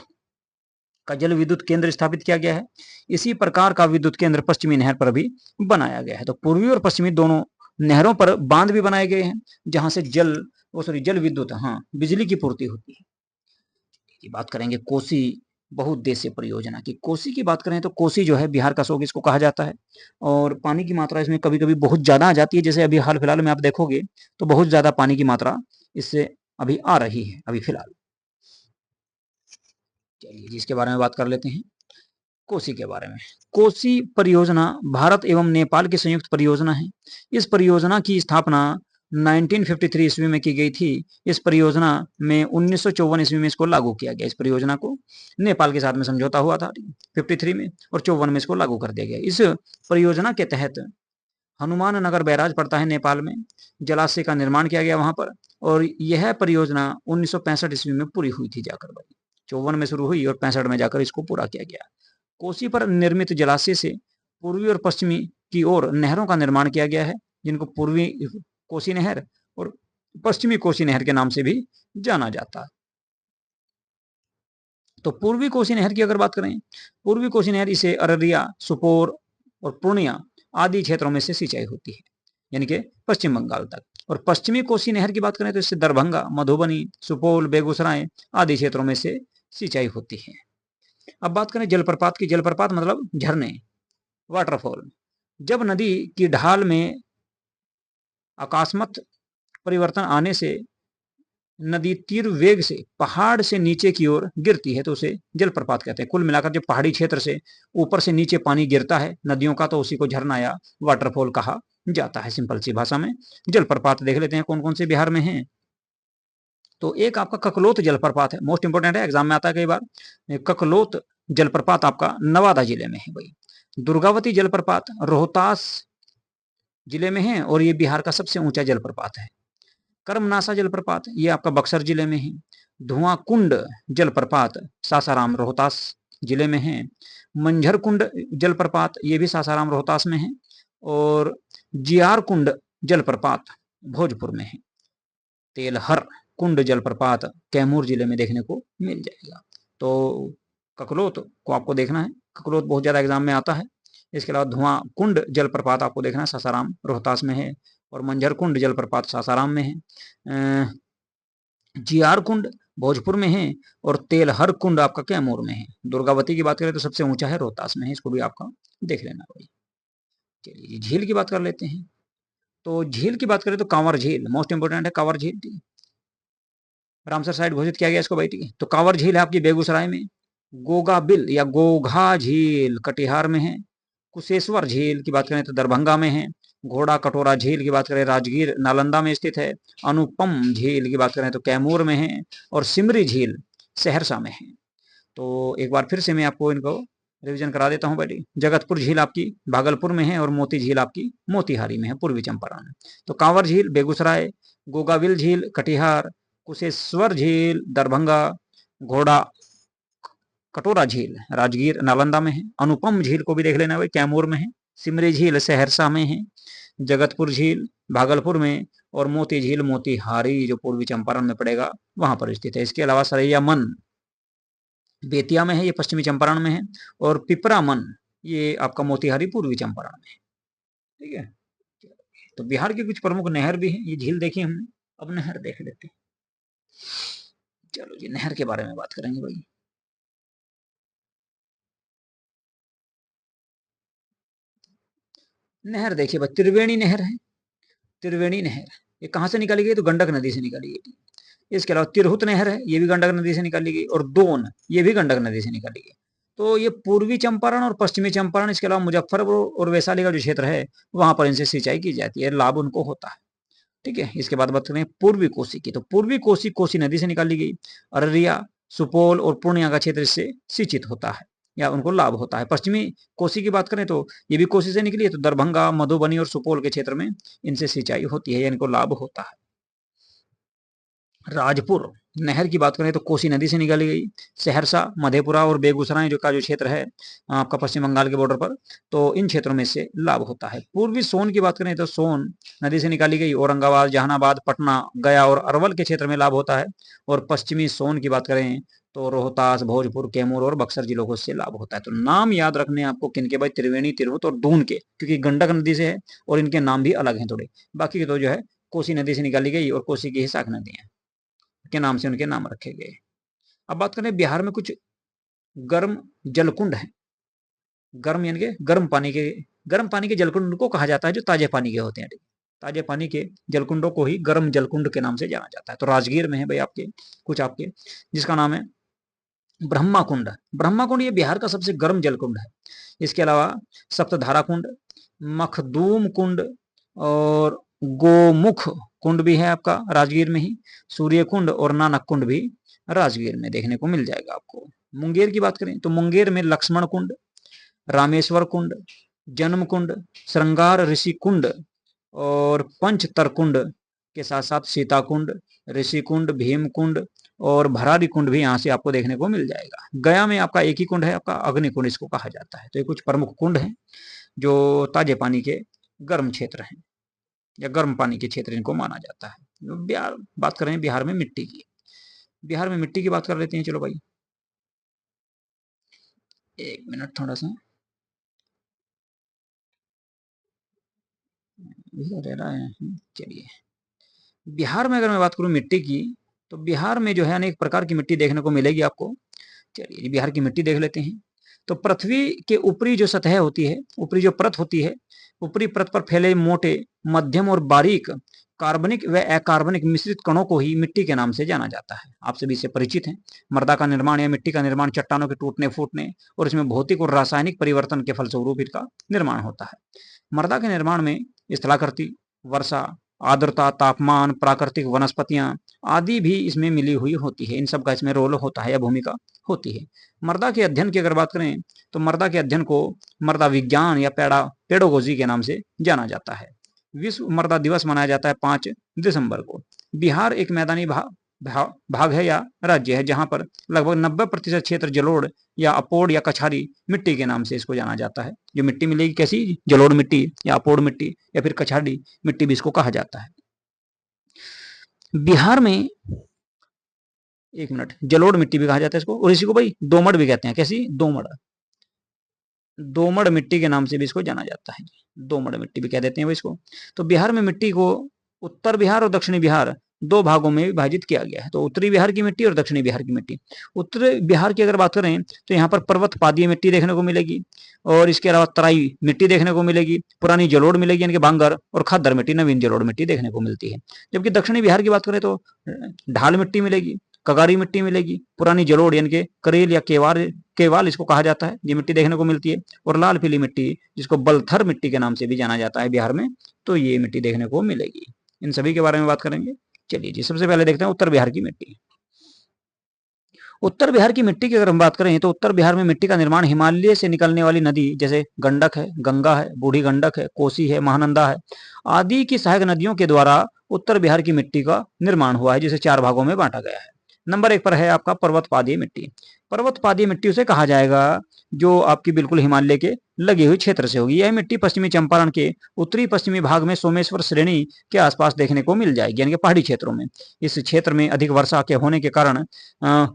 का जल विद्युत केंद्र स्थापित किया गया है। इसी प्रकार का विद्युत केंद्र पश्चिमी नहर पर भी बनाया गया है। तो पूर्वी और पश्चिमी दोनों नहरों पर बांध भी बनाए गए हैं, जहां से जल विद्युत, हाँ, बिजली की पूर्ति होती है। बात करेंगे कोसी बहुउद्देश्य परियोजना की। कोसी की बात करें तो कोसी जो है बिहार का शोक इसको कहा जाता है, और पानी की मात्रा इसमें कभी कभी बहुत ज्यादा आ जाती है। जैसे अभी हाल फिलहाल में आप देखोगे तो बहुत ज्यादा पानी की मात्रा इससे अभी आ रही है अभी फिलहाल। चलिए जिसके बारे में बात कर लेते हैं, कोसी के बारे में। कोसी परियोजना भारत एवं नेपाल की संयुक्त परियोजना है। इस परियोजना की स्थापना 1953 ईस्वी में की गई थी। इस परियोजना में 1954 ईस्वी में इसको लागू किया गया। इस परियोजना को नेपाल के साथ में समझौता हुआ था 53 में, और 54 में इसको लागू कर दिया गया। इस परियोजना के तहत हनुमान नगर बैराज पड़ता है नेपाल में, जलाशय का निर्माण किया गया वहां पर, और यह परियोजना 1965 ईस्वी में पूरी हुई थी जाकर भाई। 54 में शुरू हुई और 65 में जाकर इसको पूरा किया गया। कोसी पर निर्मित जलाशय से पूर्वी और पश्चिमी की ओर नहरों का निर्माण किया गया है, जिनको पूर्वी कोसी नहर और पश्चिमी कोसी नहर के नाम से भी जाना जाता है। तो पूर्वी कोसी नहर की अगर बात करें, पूर्वी कोसी नहर इसे अररिया, सुपोर और पूर्णिया आदि क्षेत्रों में से सिंचाई होती है, यानी कि पश्चिम बंगाल तक। और पश्चिमी कोसी नहर की बात करें तो इससे दरभंगा, मधुबनी, सुपौल, बेगूसराय आदि क्षेत्रों में से सिंचाई होती है। अब बात करें जलप्रपात की। जलप्रपात मतलब झरने, वाटरफॉल। जब नदी की ढाल में अकस्मात परिवर्तन आने से नदी तीव्र वेग से पहाड़ से नीचे की ओर गिरती है तो उसे जलप्रपात कहते हैं। कुल मिलाकर जब पहाड़ी क्षेत्र से ऊपर से नीचे पानी गिरता है नदियों का, तो उसी को झरना या वाटरफॉल कहा जाता है, सिंपल सी भाषा में। जलप्रपात देख लेते हैं कौन कौन से बिहार में हैं। तो एक आपका ककलोत जलप्रपात है, मोस्ट इंपोर्टेंट है, एग्जाम में आता है कई बार। ककलोत जलप्रपात आपका नवादा जिले में है भाई। दुर्गावती जलप्रपात रोहतास जिले में है, और ये बिहार का सबसे ऊंचा जलप्रपात है। कर्मनासा जलप्रपात ये आपका बक्सर जिले में है। धुआं कुंड जलप्रपात सासाराम रोहतास जिले में है। मंझर कुंड जलप्रपात ये भी सासाराम रोहतास में है। और जियार कुंड जलप्रपात भोजपुर में है। तेलहर कुंड जलप्रपात कैमूर जिले में देखने को मिल जाएगा। तो ककलोत को आपको देखना है, ककलोत बहुत ज्यादा एग्जाम में आता है। इसके अलावा धुआं कुंड जलप्रपात आपको देखना है, सासाराम रोहतास में है। और मंझर कुंड जलप्रपात सासाराम में है। जियार कुंड भोजपुर में है, और तेलहर कुंड आपका कैमूर में है। दुर्गावती की बात करें तो सबसे ऊंचा है रोहतास में है, इसको भी आपका देख लेना भाई। चलिए झील की बात कर लेते हैं। तो झील की बात करें तो कांवर झील मोस्ट इंपोर्टेंट है। कांवर झील रामसर साइड घोषित किया गया इसको भाई, ठीक है। तो कांवर झील है आपकी बेगूसराय में। गोगा बिल या गोघा झील कटिहार में है। कुशेश्वर झील की बात करें तो दरभंगा में है। घोड़ा कटोरा झील की बात करें राजगीर नालंदा में स्थित है। अनुपम झील की बात करें तो कैमूर में है। और सिमरी झील सहरसा में है। तो एक बार फिर से मैं आपको इनको रिवीजन करा देता हूँ बेटी। जगतपुर झील आपकी भागलपुर में है, और मोती झील आपकी मोतिहारी में है, पूर्वी चंपारण में। तो कांवर झील बेगूसराय, गोगाविल झील कटिहार, कुशेश्वर झील दरभंगा, घोड़ा कटोरा झील राजगीर नालंदा में है। अनुपम झील को भी देख लेना भाई, कैमूर में है। सिमरी झील सहरसा में है। जगतपुर झील भागलपुर में, और मोती झील मोतिहारी जो पूर्वी चंपारण में पड़ेगा वहां पर स्थित है। इसके अलावा सरैया मन बेतिया में है, ये पश्चिमी चंपारण में है। और पिपरा मन ये आपका मोतिहारी पूर्वी चंपारण में है, ठीक है। तो बिहार की कुछ प्रमुख नहर भी है, ये झील देखी हमने, अब नहर देख लेते हैं। चलो जी नहर के बारे में बात करेंगे भाई। नहर देखिए भाई, त्रिवेणी नहर है। त्रिवेणी नहर ये कहां से निकाली गई, तो गंडक नदी से निकाली गई थी। इसके अलावा तिरहुत नहर है, ये भी गंडक नदी से निकाली गई, और दोन, ये भी गंडक नदी से निकाली गई। तो ये पूर्वी चंपारण और पश्चिमी चंपारण, इसके अलावा मुजफ्फरपुर और वैशाली का जो क्षेत्र है वहां पर इनसे सिंचाई की जाती है, लाभ उनको होता है। ठीक है, इसके बाद बात करें पूर्वी कोसी की, तो पूर्वी कोसी कोसी नदी से निकाली गई। अररिया, सुपौल और पूर्णिया का क्षेत्र इससे सिंचित होता है या उनको लाभ होता है। पश्चिमी कोसी की बात करें तो ये भी कोसी से निकली है, तो दरभंगा, मधुबनी और सुपौल के क्षेत्र में इनसे सिंचाई होती है या इनको लाभ होता है। राजपुर नहर की बात करें तो कोसी नदी से निकाली गई। सहरसा, मधेपुरा और बेगूसराय जो का जो क्षेत्र है आपका पश्चिम बंगाल के बॉर्डर पर, तो इन क्षेत्रों में से लाभ होता है। पूर्वी सोन की बात करें तो सोन नदी से निकाली गई। औरंगाबाद, जहानाबाद, पटना, गया और अरवल के क्षेत्र में लाभ होता है। और पश्चिमी सोन की बात करें तो रोहतास, भोजपुर, कैमूर और बक्सर जिलों को इससे लाभ होता है। तो नाम याद रखने आपको किनके भाई, त्रिवेणी, तिरहुत और दून के, क्योंकि गंडक नदी से है और इनके नाम भी अलग हैं थोड़े। बाकी के तो जो है कोसी नदी से निकाली गई और कोसी की ही शाख नदी है के नाम से उनके नाम रखे गए। अब बात करें बिहार में कुछ गर्म जलकुंड है। गर्म यानी कि गर्म पानी के जलकुंड को कहा जाता है जो ताजे पानी के होते हैं। ताजे पानी के जलकुंडों को ही गर्म जलकुंड के नाम से जाना जाता है। तो राजगीर में है भाई आपके कुछ आपके, जिसका नाम है ब्रह्मा कुंड। ब्रह्मा कुंड ये बिहार का सबसे गर्म जलकुंड है। इसके अलावा सप्तधारा कुंड, मखदूम कुंड और गोमुख कुंड भी है आपका राजगीर में ही। सूर्य कुंड और नानक कुंड भी राजगीर में देखने को मिल जाएगा आपको। मुंगेर की बात करें तो मुंगेर में लक्ष्मण कुंड, रामेश्वर कुंड, जन्म कुंड, श्रृंगार ऋषि कुंड और पंचतर कुंड के साथ साथ सीता कुंड, ऋषि कुंड, भीम कुंड और भरारी कुंड भी यहाँ से आपको देखने को मिल जाएगा। गया में आपका एक ही कुंड है, आपका अग्नि कुंड इसको कहा जाता है। तो ये कुछ प्रमुख कुंड हैं जो ताजे पानी के गर्म क्षेत्र हैं या गर्म पानी के क्षेत्र इनको माना जाता है। बिहार बात करें बिहार में मिट्टी की, बिहार में मिट्टी की बात कर लेते हैं। चलो भाई एक मिनट थोड़ा सा रह रहा है। चलिए, बिहार में अगर मैं बात करूं मिट्टी की, तो बिहार में जो है अनेक प्रकार की मिट्टी देखने को मिलेगी आपको। चलिए बिहार की मिट्टी देख लेते हैं। तो पृथ्वी के ऊपरी जो सतह होती है, ऊपरी जो परत होती है, ऊपरी परत पर फैले मोटे, मध्यम और बारीक कार्बनिक व अकार्बनिक मिश्रित कणों को ही मिट्टी के नाम से जाना जाता है। आप सभी से परिचित हैं। मृदा का निर्माण या मिट्टी का निर्माण चट्टानों के टूटने फूटने और इसमें भौतिक और रासायनिक परिवर्तन के फलस्वरूप इसका निर्माण होता है। मृदा के निर्माण में स्थलाकृति, वर्षा, आर्द्रता, तापमान, प्राकृतिक वनस्पतियां आदि भी इसमें मिली हुई होती है। इन सब का इसमें रोल होता है या भूमिका होती है। मृदा के अध्ययन की अगर बात करें तो मृदा के अध्ययन को मृदा विज्ञान या पेडोगोजी के नाम से जाना जाता है। विश्व मृदा दिवस मनाया जाता है 5 दिसंबर को। बिहार एक मैदानी भाग है या राज्य है जहां पर लगभग 90% क्षेत्र जलोढ़ या अपोड़ या कछारी मिट्टी के नाम से इसको जाना जाता है। जो मिट्टी मिलेगी कैसी, जलोढ़ मिट्टी या अपोड़ मिट्टी या फिर कछारी मिट्टी भी इसको कहा जाता है। बिहार में एक मिनट, जलोढ़ मिट्टी भी कहा जाता है इसको, और इसी को भाई दोमड़ भी कहते हैं। कैसी, दोमड़, दोमड़ मिट्टी के नाम से भी इसको जाना जाता है। दोमड़ मिट्टी भी कह देते हैं इसको। तो बिहार में मिट्टी को उत्तर बिहार और दक्षिणी बिहार दो भागों में विभाजित किया गया है। तो उत्तरी बिहार की मिट्टी और दक्षिणी बिहार की मिट्टी। उत्तरी बिहार की अगर बात करें तो यहाँ पर पर्वत पादीय मिट्टी देखने को मिलेगी और इसके अलावा तराई मिट्टी देखने को मिलेगी, पुरानी जलोढ़ मिलेगी यानी कि भांगर, और खद्दर मिट्टी, नवीन जलोढ़ मिट्टी देखने को मिलती है। जबकि दक्षिणी बिहार की बात करें तो ढाल मिट्टी मिलेगी, कगारी मिट्टी मिलेगी, पुरानी जलोढ़ यानी कि करेल या केवाल इसको कहा जाता है, ये मिट्टी देखने को मिलती है। और लाल पीली मिट्टी जिसको बलथर मिट्टी के नाम से भी जाना जाता है बिहार में, तो ये मिट्टी देखने को मिलेगी। इन सभी के बारे में बात करेंगे। चलिए जी, सबसे पहले देखते हैं उत्तर बिहार की मिट्टी। उत्तर बिहार की मिट्टी की अगर हम बात करें तो उत्तर बिहार में मिट्टी का निर्माण हिमालय से निकलने वाली नदी जैसे गंडक है, गंगा है, बूढ़ी गंडक है, कोसी है, महानंदा है आदि की सहायक नदियों के द्वारा उत्तर बिहार की मिट्टी का निर्माण हुआ है, जिसे 4 भागों में बांटा गया है। नंबर 1 पर है आपका पर्वतपादीय मिट्टी। पर्वतपादीय मिट्टी उसे कहा जाएगा जो आपकी बिल्कुल हिमालय के लगी हुई क्षेत्र से होगी। यह मिट्टी पश्चिमी चंपारण के उत्तरी पश्चिमी भाग में सोमेश्वर श्रेणी के आसपास देखने को मिल जाएगी, यानी कि पहाड़ी क्षेत्रों में। इस क्षेत्र में अधिक वर्षा के होने के कारण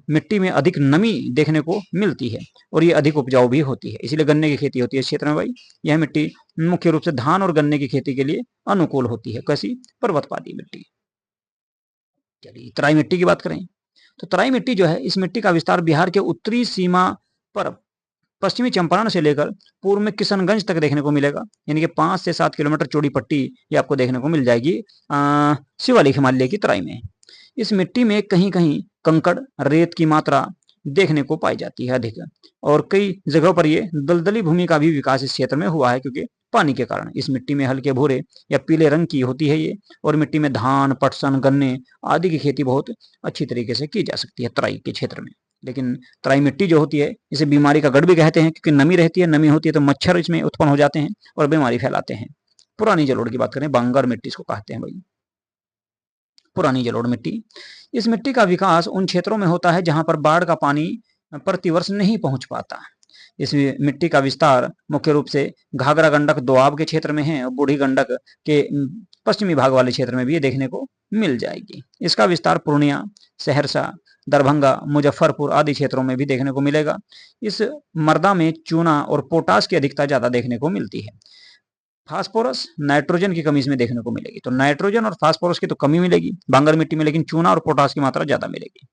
मिट्टी में अधिक नमी देखने को मिलती है और ये अधिक उपजाऊ भी होती है, इसीलिए गन्ने की खेती होती है इस क्षेत्र में भाई। यह मिट्टी मुख्य रूप से धान और गन्ने की खेती के लिए अनुकूल होती है। कैसी, पर्वतपाती मिट्टी। चलिए तराई मिट्टी की बात करें तो तराई मिट्टी जो है, इस मिट्टी का विस्तार बिहार के उत्तरी सीमा पर पश्चिमी चंपारण से लेकर पूर्व में किशनगंज तक देखने को मिलेगा, यानी कि 5 से 7 किलोमीटर चौड़ी पट्टी ये आपको देखने को मिल जाएगी शिवालिक हिमालय की तराई में। इस मिट्टी में कहीं कहीं कंकड़, रेत की मात्रा देखने को पाई जाती है अधिक, और कई जगहों पर ये दलदली भूमि का भी विकास इस क्षेत्र में हुआ है, क्योंकि पानी के कारण। इस मिट्टी में हल्के भूरे या पीले रंग की होती है ये, और मिट्टी में धान, पटसन, गन्ने आदि की खेती बहुत अच्छी तरीके से की जा सकती है तराई के क्षेत्र में। लेकिन तराई मिट्टी जो होती है इसे बीमारी का गढ़ भी कहते हैं, क्योंकि नमी रहती है, नमी होती है तो मच्छर इसमें उत्पन्न हो जाते हैं और बीमारी फैलाते हैं। पुरानी जलोढ़ की बात करें, बांगर मिट्टी इसको कहते हैं भाई, पुरानी जलोढ़ मिट्टी। इस मिट्टी का विकास उन क्षेत्रों में होता है जहां पर बाढ़ का पानी प्रतिवर्ष नहीं पहुंच पाता। इस मिट्टी का विस्तार मुख्य रूप से घाघरा गंडक दोआब के क्षेत्र में है, और बूढ़ी गंडक के पश्चिमी भाग वाले क्षेत्र में भी ये देखने को मिल जाएगी। इसका विस्तार पूर्णिया, सहरसा, दरभंगा, मुजफ्फरपुर आदि क्षेत्रों में भी देखने को मिलेगा। इस मृदा में चूना और पोटास की अधिकता ज्यादा देखने को मिलती है। फास्फोरस, नाइट्रोजन की कमी इसमें देखने को मिलेगी, तो नाइट्रोजन और फास्फोरस की तो कमी मिलेगी बांगर मिट्टी में, लेकिन चूना और पोटास की मात्रा ज्यादा मिलेगी।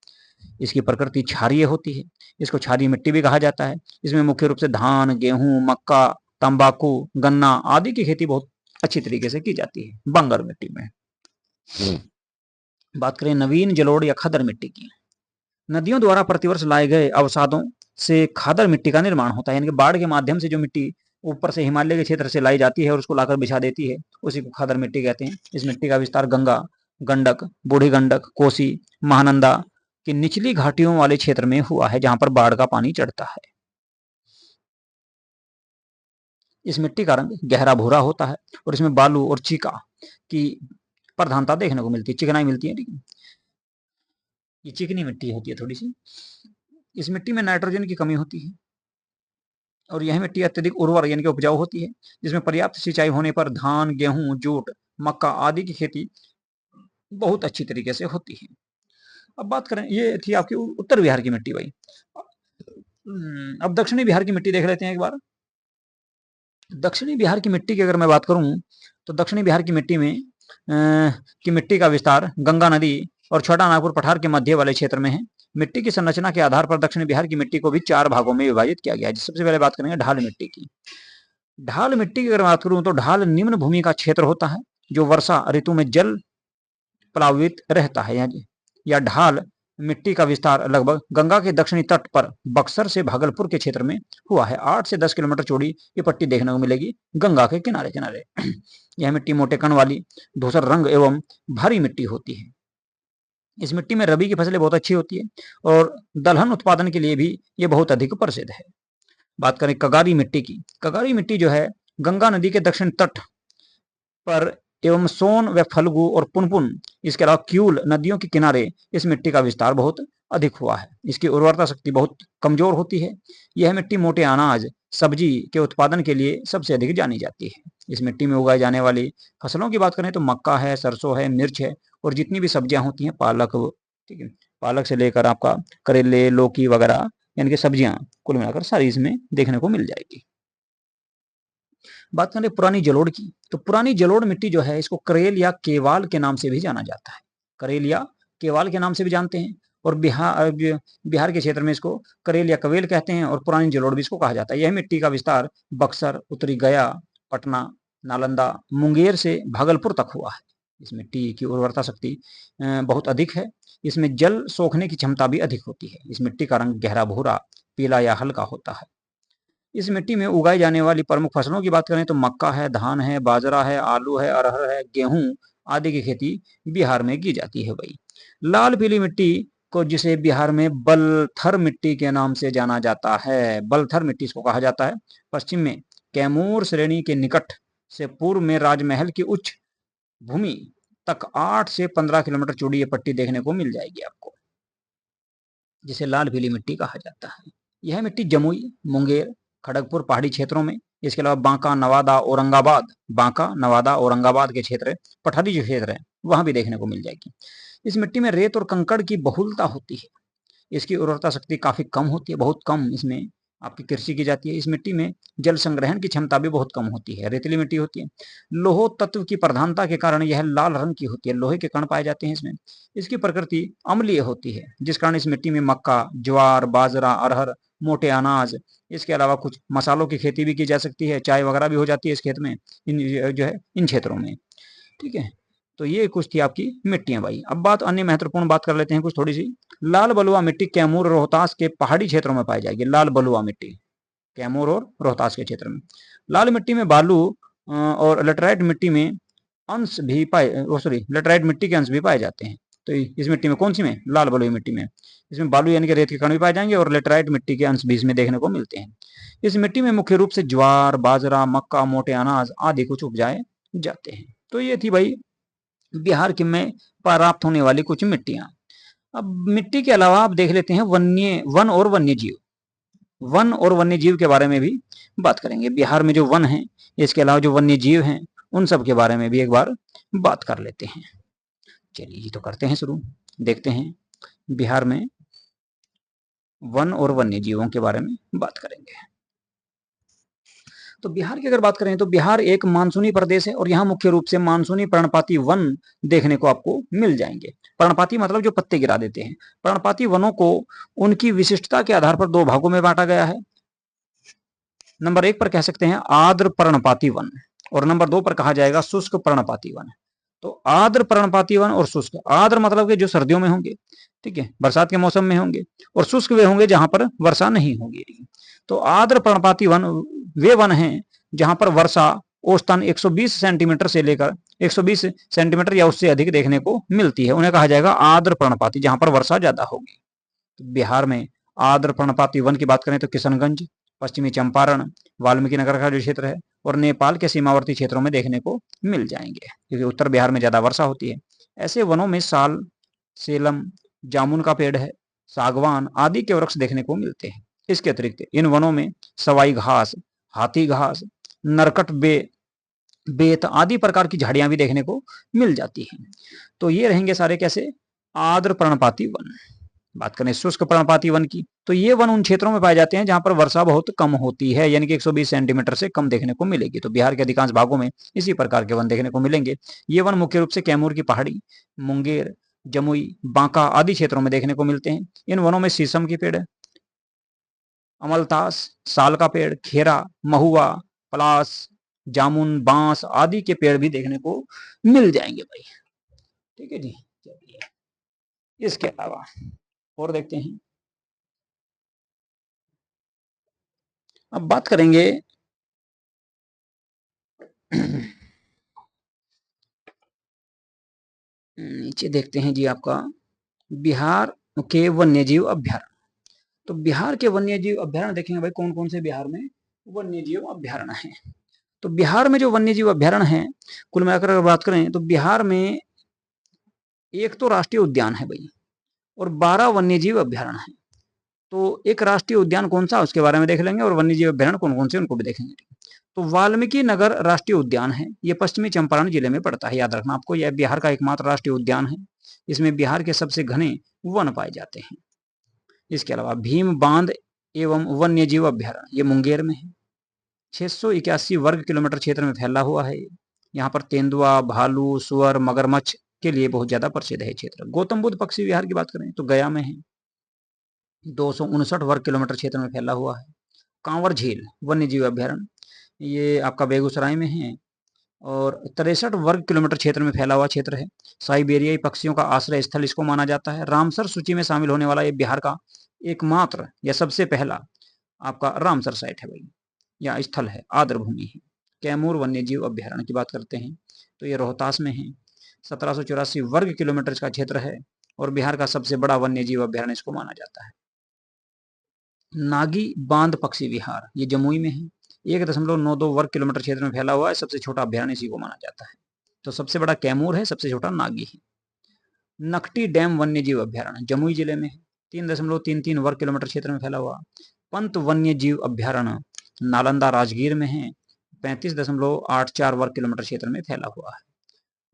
इसकी प्रकृति क्षारीय होती है, इसको क्षारीय मिट्टी भी कहा जाता है। इसमें मुख्य रूप से धान, गेहूं, मक्का, तंबाकू, गन्ना आदि की खेती बहुत अच्छी तरीके से की जाती है बांगर मिट्टी में। बात करें नवीन जलोढ़ या खदर मिट्टी की। नदियों द्वारा प्रतिवर्ष लाए गए अवसादों से खादर मिट्टी का निर्माण होता है, यानी कि बाढ़ के माध्यम से जो मिट्टी ऊपर से हिमालय के क्षेत्र से लाई जाती है और उसको लाकर बिछा देती है, उसी को खादर मिट्टी कहते हैं। इस मिट्टी का विस्तार गंगा, गंडक, बूढ़ी गंडक, कोसी, महानंदा की निचली घाटियों वाले क्षेत्र में हुआ है, जहां पर बाढ़ का पानी चढ़ता है। इस मिट्टी का रंग गहरा भूरा होता है और इसमें बालू और चीका की प्रधानता देखने को मिलती है, चिकनाई मिलती है, लेकिन ये चिकनी मिट्टी होती है थोड़ी सी। इस मिट्टी में नाइट्रोजन की कमी होती है और यह मिट्टी अत्यधिक उर्वर यानी कि उपजाऊ होती है, जिसमें पर्याप्त सिंचाई होने पर धान, गेहूं, जूट, मक्का आदि की खेती बहुत अच्छी तरीके से होती है। अब बात करें, ये थी आपकी उत्तर बिहार की मिट्टी भाई। अब दक्षिणी बिहार की मिट्टी देख लेते हैं एक बार। दक्षिणी बिहार की मिट्टी की अगर मैं बात करूं तो दक्षिणी बिहार की मिट्टी में की मिट्टी का विस्तार गंगा नदी और छोटा नागपुर पठार के मध्य वाले क्षेत्र में है। मिट्टी की संरचना के आधार पर दक्षिण बिहार की मिट्टी को भी 4 भागों में विभाजित किया गया है। सबसे पहले बात करेंगे ढाल मिट्टी की। ढाल मिट्टी की अगर बात करूं तो ढाल निम्न भूमि का क्षेत्र होता है जो वर्षा ऋतु में जल प्लावित रहता है। या ढाल मिट्टी का विस्तार लगभग गंगा के दक्षिणी तट पर बक्सर से भागलपुर के क्षेत्र में हुआ है। 8 से 10 किलोमीटर चौड़ी ये पट्टी देखने को मिलेगी गंगा के किनारे किनारे। यह मिट्टी मोटे कण वाली, धूसर रंग एवं भारी मिट्टी होती है। इस मिट्टी में रबी की फसलें बहुत अच्छी होती है और दलहन उत्पादन के लिए भी ये बहुत अधिक प्रसिद्ध है। बात करें कगारी मिट्टी की। कगारी मिट्टी जो है गंगा नदी के दक्षिण तट पर एवं सोन व फल्गु और पुनपुन, इसके अलावा क्यूल नदियों के किनारे इस मिट्टी का विस्तार बहुत अधिक हुआ है। इसकी उर्वरता शक्ति बहुत कमजोर होती है। यह मिट्टी मोटे अनाज, सब्जी के उत्पादन के लिए सबसे अधिक जानी जाती है। इस मिट्टी में उगाई जाने वाली फसलों की बात करें तो मक्का है, सरसों है, मिर्च है और जितनी भी सब्जियां होती हैं, पालक, ठीक है, पालक से लेकर आपका करेले, लौकी वगैरह यानी कि सब्जियां कुल मिलाकर सारी इसमें देखने को मिल जाएगी। बात करें पुरानी जलोढ़ की, तो पुरानी जलोढ़ मिट्टी जो है इसको करेल या केवाल के नाम से भी जाना जाता है। करेल या केवाल के नाम से भी जानते हैं, और बिहार के क्षेत्र में इसको करेल या कवेल कहते हैं और पुरानी जलोढ़ भी इसको कहा जाता है। यह मिट्टी का विस्तार बक्सर, उत्तरी गया, पटना, नालंदा, मुंगेर से भागलपुर तक हुआ है। इस मिट्टी की उर्वरता शक्ति बहुत अधिक है। इसमें जल सोखने की क्षमता भी अधिक होती है। इस मिट्टी का रंग गहरा भूरा, पीला या हल्का होता है। इस मिट्टी में उगाई जाने वाली प्रमुख फसलों की बात करें तो मक्का है, धान है, बाजरा है, आलू है, अरहर है, गेहूं आदि की खेती बिहार में की जाती है भाई। लाल पीली मिट्टी को जिसे बिहार में बलथर मिट्टी के नाम से जाना जाता है, बलथर मिट्टी इसको कहा जाता है। पश्चिम में कैमूर श्रेणी के निकट से पूर्व में राजमहल की उच्च भूमि तक 8 से 15 किलोमीटर चौड़ी ये पट्टी देखने को मिल जाएगी आपको, जिसे लाल पीली मिट्टी कहा जाता है। यह मिट्टी जमुई, मुंगेर, खड़गपुर पहाड़ी क्षेत्रों में, इसके अलावा बांका, नवादा, औरंगाबाद, बांका, नवादा, औरंगाबाद के क्षेत्र, पठारी जो क्षेत्र है वहां भी देखने को मिल जाएगी। इस मिट्टी में रेत और कंकड़ की बहुलता होती है। इसकी उर्वरता शक्ति काफी कम होती है, बहुत कम इसमें आपकी कृषि की जाती है। इस मिट्टी में जल संग्रहण की क्षमता भी बहुत कम होती है, रेतीली मिट्टी होती है। लोह तत्व की प्रधानता के कारण यह लाल रंग की होती है, लोहे के कण पाए जाते हैं इसमें। इसकी प्रकृति अम्लीय होती है, जिस कारण इस मिट्टी में मक्का, ज्वार, बाजरा, अरहर, मोटे अनाज, इसके अलावा कुछ मसालों की खेती भी की जा सकती है, चाय वगैरह भी हो जाती है इस खेत में, इन जो है इन क्षेत्रों में, ठीक है। तो ये कुछ थी आपकी मिट्टियां भाई। अब बात अन्य महत्वपूर्ण बात कर लेते हैं कुछ थोड़ी सी। लाल बलुआ मिट्टी कैमूर रोहतास के पहाड़ी क्षेत्रों में पाई जाएगी। लाल बलुआ मिट्टी कैमूर और रोहतास के क्षेत्र में। लाल मिट्टी में बालू और लेटराइट मिट्टी में अंश भी पाए, सॉरी, लेटराइट मिट्टी के अंश भी पाए जाते हैं। तो इस मिट्टी में, कौन सी में, लाल बलुई मिट्टी में, इसमें बालू यानी कि रेत के कण भी पाए जाएंगे और लेटराइट मिट्टी के अंश भी इसमें देखने को मिलते हैं। इस मिट्टी में मुख्य रूप से ज्वार, बाजरा, मक्का, मोटे अनाज आदि कुछ उपजाए जाते हैं। तो ये थी भाई बिहार के में प्राप्त होने वाली कुछ मिट्टियां। अब मिट्टी के अलावा आप देख लेते हैं वन और वन्य जीव। वन और वन्य जीव के बारे में भी बात करेंगे। बिहार में जो वन है, इसके अलावा जो वन्य जीव हैं, उन सब के बारे में भी एक बार बात कर लेते हैं। चलिए तो करते हैं शुरू। देखते हैं बिहार में वन और वन्य जीवों के बारे में बात करेंगे। तो बिहार की अगर बात करें तो बिहार एक मानसूनी प्रदेश है और यहाँ मुख्य रूप से मानसूनी पर्णपाती वन देखने को आपको मिल जाएंगे। पर्णपाती मतलब जो पत्ते गिरा देते हैं। पर्णपाती वनों को उनकी विशिष्टता के आधार पर दो भागों में बांटा गया है। नंबर 1 पर कह सकते हैं आर्द्र पर्णपाती वन और नंबर 2 पर कहा जाएगा शुष्क पर्णपाती वन। तो आर्द्र पर्णपाती वन और शुष्क, आर्द्र मतलब कि जो सर्दियों में होंगे, ठीक है, बरसात के मौसम में होंगे, और शुष्क वे होंगे जहां पर वर्षा नहीं होगी। तो आर्द्र पर्णपाती वन वे वन हैं जहां पर वर्षा औसतन 120 सेंटीमीटर से लेकर 120 सेंटीमीटर या उससे अधिक देखने को मिलती है। उन्हें कहा जाएगा आर्द्र पर्णपाती, जहां पर वर्षा ज्यादा होगी। तो बिहार में आर्द्र पर्णपाती वन की बात करें तो किशनगंज, पश्चिमी चंपारण, वाल्मीकि नगर का जो क्षेत्र है और नेपाल के सीमावर्ती क्षेत्रों में देखने को मिल जाएंगे, क्योंकि उत्तर बिहार में ज्यादा वर्षा होती है। ऐसे वनों में साल, सेलम, जामुन का पेड़ है, सागवान आदि के वृक्ष देखने को मिलते हैं। इसके अतिरिक्त इन वनों में सवाई घास, हाथी घास, नरकट बेत आदि प्रकार की झाड़ियां भी देखने को मिल जाती हैं। तो ये रहेंगे सारे कैसे, आर्द्र पर्णपाती वन। बात करें शुष्क पर्णपाती वन की, तो ये वन उन क्षेत्रों में पाए जाते हैं जहां पर वर्षा बहुत कम होती है, यानी कि 120 सेंटीमीटर से कम देखने को मिलेगी। तो बिहार के अधिकांश भागों में इसी प्रकार के वन देखने को मिलेंगे। ये वन मुख्य रूप से कैमूर की पहाड़ी, मुंगेर, जमुई, बांका आदि क्षेत्रों में देखने को मिलते हैं। इन वनों में शीशम की पेड़, अमलतास, साल का पेड़, खेरा, महुआ, पलास, जामुन, बांस आदि के पेड़ भी देखने को मिल जाएंगे भाई। ठीक है जी। चलिए इसके अलावा और देखते हैं। अब बात करेंगे नीचे देखते हैं जी आपका बिहार के वन्यजीव अभ्यारण्य। तो बिहार के वन्यजीव अभ्यारण्य देखेंगे भाई कौन कौन से बिहार में वन्यजीव अभ्यारण्य हैं। तो बिहार में जो वन्यजीव अभ्यारण्य हैं, कुल मिलाकर अगर बात करें तो बिहार में एक तो राष्ट्रीय उद्यान है भाई और 12 वन्यजीव अभ्यारण्य है। तो एक राष्ट्रीय उद्यान कौन सा उसके बारे में देख लेंगे और वन्यजीव अभ्यारण्य कौन कौन से उनको भी देखेंगे। तो वाल्मीकि नगर राष्ट्रीय उद्यान है, ये पश्चिमी चंपारण जिले में पड़ता है। याद रखना आपको, यह बिहार का एकमात्र राष्ट्रीय उद्यान है। इसमें बिहार के सबसे घने वन पाए जाते हैं। इसके अलावा भीम बांध एवं वन्यजीव अभ्यारण्य ये मुंगेर में है। 681 वर्ग किलोमीटर क्षेत्र में फैला हुआ है। यहाँ पर तेंदुआ, भालू, सुअर, मगरमच्छ के लिए बहुत ज्यादा प्रसिद्ध है क्षेत्र। गौतम बुद्ध पक्षी विहार की बात करें तो गया में है, 259 वर्ग किलोमीटर क्षेत्र में फैला हुआ है। कांवर झील वन्यजीव अभ्यारण्य ये आपका बेगूसराय में है और 63 वर्ग किलोमीटर क्षेत्र में फैला हुआ क्षेत्र है। साइबेरियाई पक्षियों का आश्रय स्थल इसको माना जाता है। रामसर सूची में शामिल होने वाला ये बिहार का एकमात्र या सबसे पहला आपका रामसर साइट है भाई, या स्थल है, आर्द्र भूमि है। कैमूर वन्यजीव अभ्यारण्य की बात करते हैं तो ये रोहतास में है। 1784 वर्ग किलोमीटर का क्षेत्र है और बिहार का सबसे बड़ा वन्यजीव अभ्यारण्य इसको माना जाता है। नागी बांध पक्षी विहार ये जमुई में है। 1.92 वर्ग किलोमीटर क्षेत्र में फैला हुआ है। सबसे छोटा अभ्यारण्य इसी को माना जाता है। तो सबसे बड़ा कैमूर है, सबसे छोटा नागी है। नकटी डैम वन्यजीव अभ्यारण्य जमुई जिले में है। 3.33 वर्ग किलोमीटर क्षेत्र में फैला हुआ। पंत वन्यजीव अभ्यारण्य नालंदा राजगीर में है। 35.84 वर्ग किलोमीटर क्षेत्र में फैला हुआ है।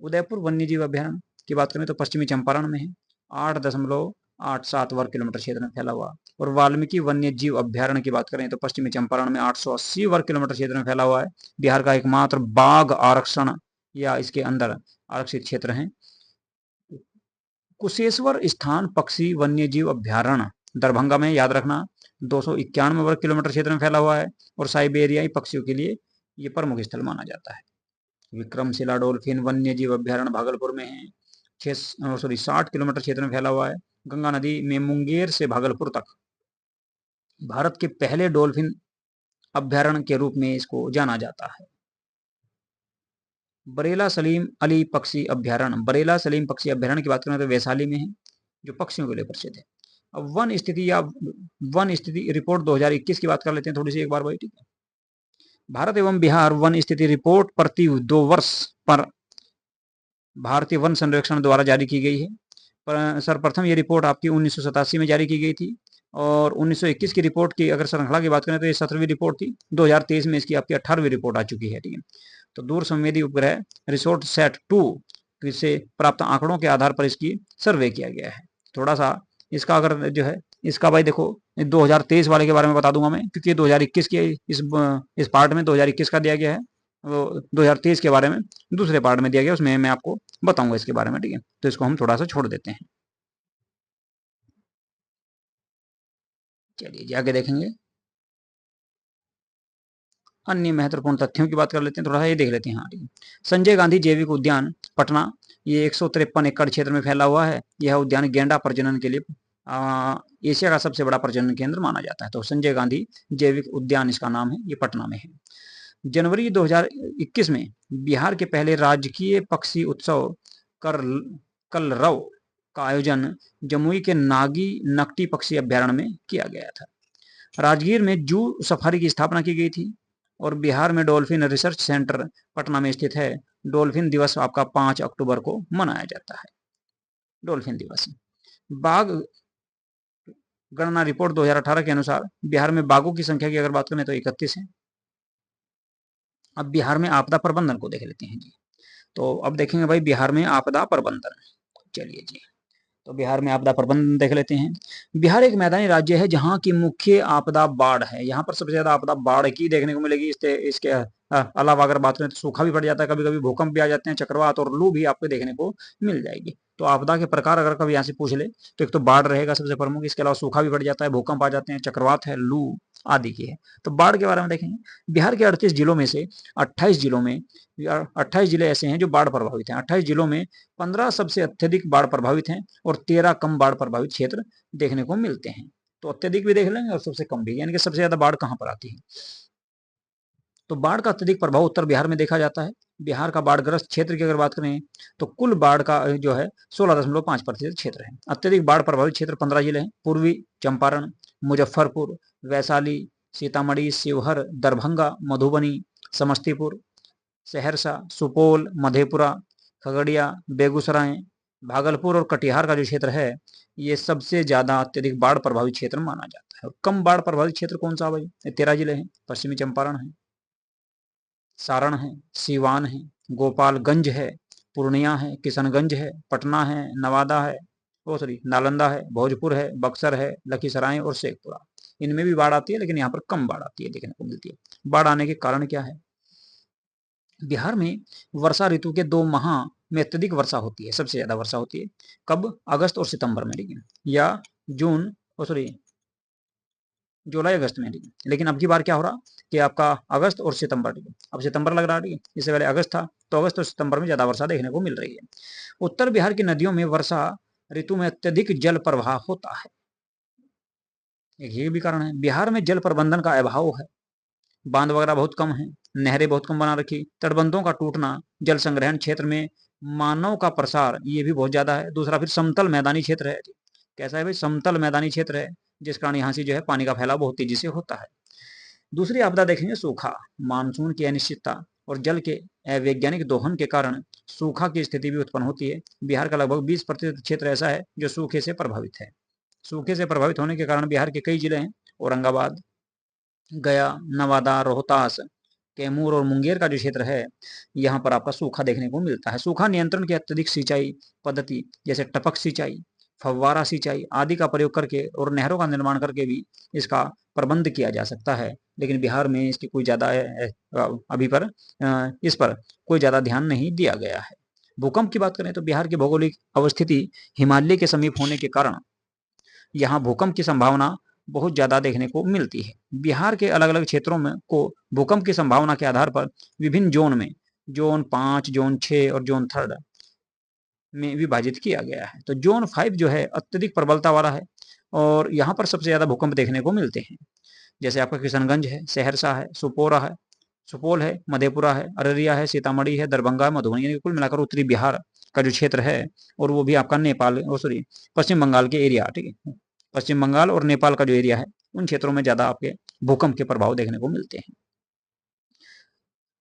उदयपुर वन्यजीव अभ्यारण्य की बात करें तो पश्चिमी चंपारण में है। 8.87 वर्ग किलोमीटर क्षेत्र में फैला हुआ। और वाल्मीकि वन्यजीव अभ्यारण्य की बात करें तो पश्चिमी चंपारण में 880 वर्ग किलोमीटर क्षेत्र में फैला हुआ है। बिहार का एकमात्र बाघ आरक्षण या इसके अंदर आरक्षित क्षेत्र है। कुशेश्वर स्थान पक्षी वन्यजीव अभ्यारण्य दरभंगा में, याद रखना, 291 वर्ग किलोमीटर क्षेत्र में फैला हुआ है और साइबेरियाई पक्षियों के लिए यह प्रमुख स्थल माना जाता है। विक्रमशिला डॉल्फिन वन्य जीव अभ्यारण्य भागलपुर में है, 60 किलोमीटर क्षेत्र में फैला हुआ है। गंगा नदी में मुंगेर से भागलपुर तक भारत के पहले डॉल्फिन अभ्यारण्य के रूप में इसको जाना जाता है। बरेला सलीम अली पक्षी अभ्यारण्य, बरेला सलीम पक्षी अभ्यारण्य की बात करें तो वैशाली में है, जो पक्षियों के लिए प्रसिद्ध है। अब वन स्थिति या वन स्थिति रिपोर्ट 2021 की बात कर लेते हैं थोड़ी सी एक बार भाई, ठीक है। भारत एवं बिहार वन स्थिति रिपोर्ट प्रति 2 वर्ष पर भारतीय वन संरक्षण द्वारा जारी की गई है। सर्वप्रथम ये रिपोर्ट आपकी 1987 में जारी की गई थी, और 1921 की रिपोर्ट की अगर श्रृंखला की बात करें तो ये 17वीं रिपोर्ट थी। 2023 में इसकी आपकी 18वीं रिपोर्ट आ चुकी है, ठीक है। तो दूर संवेदी उपग्रह रिसोर्ट सेट 2 से प्राप्त आंकड़ों के आधार पर इसकी सर्वे किया गया है। थोड़ा सा इसका अगर जो है इसका भाई देखो 2023 वाले के बारे में बता दूंगा मैं, क्योंकि 2021 के इस पार्ट में 2021 का दिया गया है, वो 2023 के बारे में दूसरे पार्ट में दिया गया, उसमें मैं आपको बताऊंगा इसके बारे में, ठीक है। तो इसको हम थोड़ा सा छोड़ देते हैं। चलिए आगे देखेंगे अन्य महत्वपूर्ण तथ्यों की बात कर लेते हैं, थोड़ा सा ये देख लेते हैं। हाँ ठीक है। संजय गांधी जैविक उद्यान पटना, ये 153 एकड़ क्षेत्र में फैला हुआ है। यह उद्यान गेंडा प्रजनन के लिए एशिया का सबसे बड़ा प्रजनन केंद्र माना जाता है। तो संजय गांधी जैविक उद्यान इसका नाम है, ये पटना में है। जनवरी 2021 में बिहार के पहले राजकीय पक्षी उत्सव कलरव का आयोजन जमुई के नागी नकटी पक्षी अभ्यारण्य में किया गया था। राजगीर में जू सफारी की स्थापना की गई थी, और बिहार में डॉल्फिन रिसर्च सेंटर पटना में स्थित है। डॉल्फिन दिवस आपका 5 अक्टूबर को मनाया जाता है, डॉल्फिन दिवस। बाघ गणना रिपोर्ट 2018 के अनुसार बिहार में बाघों की संख्या की अगर बात करें तो 31 है। अब बिहार में आपदा प्रबंधन को देख लेते हैं जी। तो अब देखेंगे भाई बिहार में आपदा प्रबंधन, चलिए जी। तो बिहार में आपदा प्रबंधन देख लेते हैं। बिहार एक मैदानी राज्य है जहां की मुख्य आपदा बाढ़ है। यहाँ पर सबसे ज्यादा आपदा बाढ़ की देखने को मिलेगी। इसके अलावा अगर बात करें तो सूखा भी पड़ जाता है, कभी कभी भूकंप भी आ जाते हैं, चक्रवात और लू भी आपको देखने को मिल जाएगी। तो आपदा के प्रकार अगर कभी यहाँ से पूछ ले तो एक तो बाढ़ रहेगा सबसे प्रमुख, इसके अलावा सूखा भी पड़ जाता है, भूकंप आ जाते हैं, चक्रवात है, लू आदि की है। तो बाढ़ के बारे में देखेंगे। बिहार के 38 जिलों में से 28 जिलों में 28 जिले ऐसे हैं जो बाढ़ प्रभावित हैं। 28 जिलों में 15 सबसे अत्यधिक बाढ़ प्रभावित हैं और 13 कम बाढ़ प्रभावित क्षेत्र देखने को मिलते हैं। तो अत्यधिक भी देख लेंगे और सबसे कम भी, यानी कि सबसे ज्यादा बाढ़ कहां पर आती है। तो बाढ़ का अत्यधिक प्रभाव उत्तर बिहार में देखा जाता है। बिहार का बाढ़ग्रस्त क्षेत्र की अगर बात करें तो कुल बाढ़ का जो है 16.5% क्षेत्र है। अत्यधिक बाढ़ प्रभावित क्षेत्र 15 जिले हैं। पूर्वी चंपारण, मुजफ्फरपुर, वैशाली, सीतामढ़ी, शिवहर, दरभंगा, मधुबनी, समस्तीपुर, सहरसा, सुपौल, मधेपुरा, खगड़िया, बेगूसराय, भागलपुर और कटिहार का जो क्षेत्र है ये सबसे ज्यादा अत्यधिक बाढ़ प्रभावित क्षेत्र माना जाता है। और कम बाढ़ प्रभावित क्षेत्र कौन सा भाई? 13 जिले हैं। पश्चिमी चंपारण है, सारण है, सीवान है, गोपालगंज है, पूर्णिया है, किशनगंज है, पटना है, नवादा है, ओ सॉरी नालंदा है, भोजपुर है, बक्सर है, लखीसराय और शेखपुरा। इनमें भी बाढ़ आती है, लेकिन यहाँ पर कम बाढ़ आती है देखने को मिलती है। बाढ़ आने के कारण क्या है? बिहार में वर्षा ऋतु के 2 माह में अत्यधिक वर्षा होती है, सबसे ज्यादा वर्षा होती है। कब? अगस्त और सितंबर में, लेकिन या जून सॉरी जुलाई अगस्त में, लेकिन अब की बार क्या हो रहा कि आपका अगस्त और सितंबर, अब सितंबर लग रहा है, इससे पहले अगस्त था, तो अगस्त और सितंबर में ज्यादा वर्षा देखने को मिल रही है। उत्तर बिहार की नदियों में वर्षा ऋतु में अत्यधिक जल प्रवाह होता है, ये भी कारण है। बिहार में जल प्रबंधन का अभाव है, बांध वगैरह बहुत कम है, नहरें बहुत कम बना रखी, तटबंधों का टूटना, जल संग्रहण क्षेत्र में मानव का प्रसार ये भी बहुत ज्यादा है। दूसरा फिर समतल मैदानी क्षेत्र है। कैसा है भाई? समतल मैदानी क्षेत्र है, जिस कारण यहाँ से जो है पानी का फैलाव बहुत तेजी से होता है। दूसरी आपदा देखेंगे सूखा, मानसून की अनिश्चितता और जल के अवैज्ञानिक दोहन के कारण सूखा की स्थिति भी उत्पन्न होती है। बिहार का लगभग 20% क्षेत्र ऐसा है जो सूखे से प्रभावित है। सूखे से प्रभावित होने के कारण बिहार के कई जिले हैं, औरंगाबाद, गया, नवादा, रोहतास, कैमूर और मुंगेर का जो क्षेत्र है यहाँ पर आपका सूखा देखने को मिलता है। सूखा नियंत्रण के अत्यधिक सिंचाई पद्धति जैसे टपक सिंचाई, फव्वारा सिंचाई आदि का प्रयोग करके और नहरों का निर्माण करके भी इसका प्रबंध किया जा सकता है, लेकिन बिहार में इसकी कोई ज्यादा अभी पर इस पर कोई ज्यादा ध्यान नहीं दिया गया है। भूकंप की बात करें तो बिहार की भौगोलिक अवस्थिति हिमालय के समीप होने के कारण यहाँ भूकंप की संभावना बहुत ज्यादा देखने को मिलती है। बिहार के अलग अलग क्षेत्रों में को भूकंप की संभावना के आधार पर विभिन्न जोन में जोन 5, जोन 6 और जोन 3 में विभाजित किया गया है। तो जोन 5 जो है अत्यधिक प्रबलता वाला है और यहाँ पर सबसे ज्यादा भूकंप देखने को मिलते हैं। जैसे आपका किशनगंज है, सहरसा है, सुपौल है, मधेपुरा है, अररिया है, सीतामढ़ी है, दरभंगा है, मधुबनी, यानी कुल मिलाकर उत्तरी बिहार का जो क्षेत्र है और वो भी आपका नेपाल सॉरी पश्चिम बंगाल के एरिया, ठीक है, पश्चिम बंगाल और नेपाल का जो एरिया है उन क्षेत्रों में ज्यादा आपके भूकंप के प्रभाव देखने को मिलते हैं।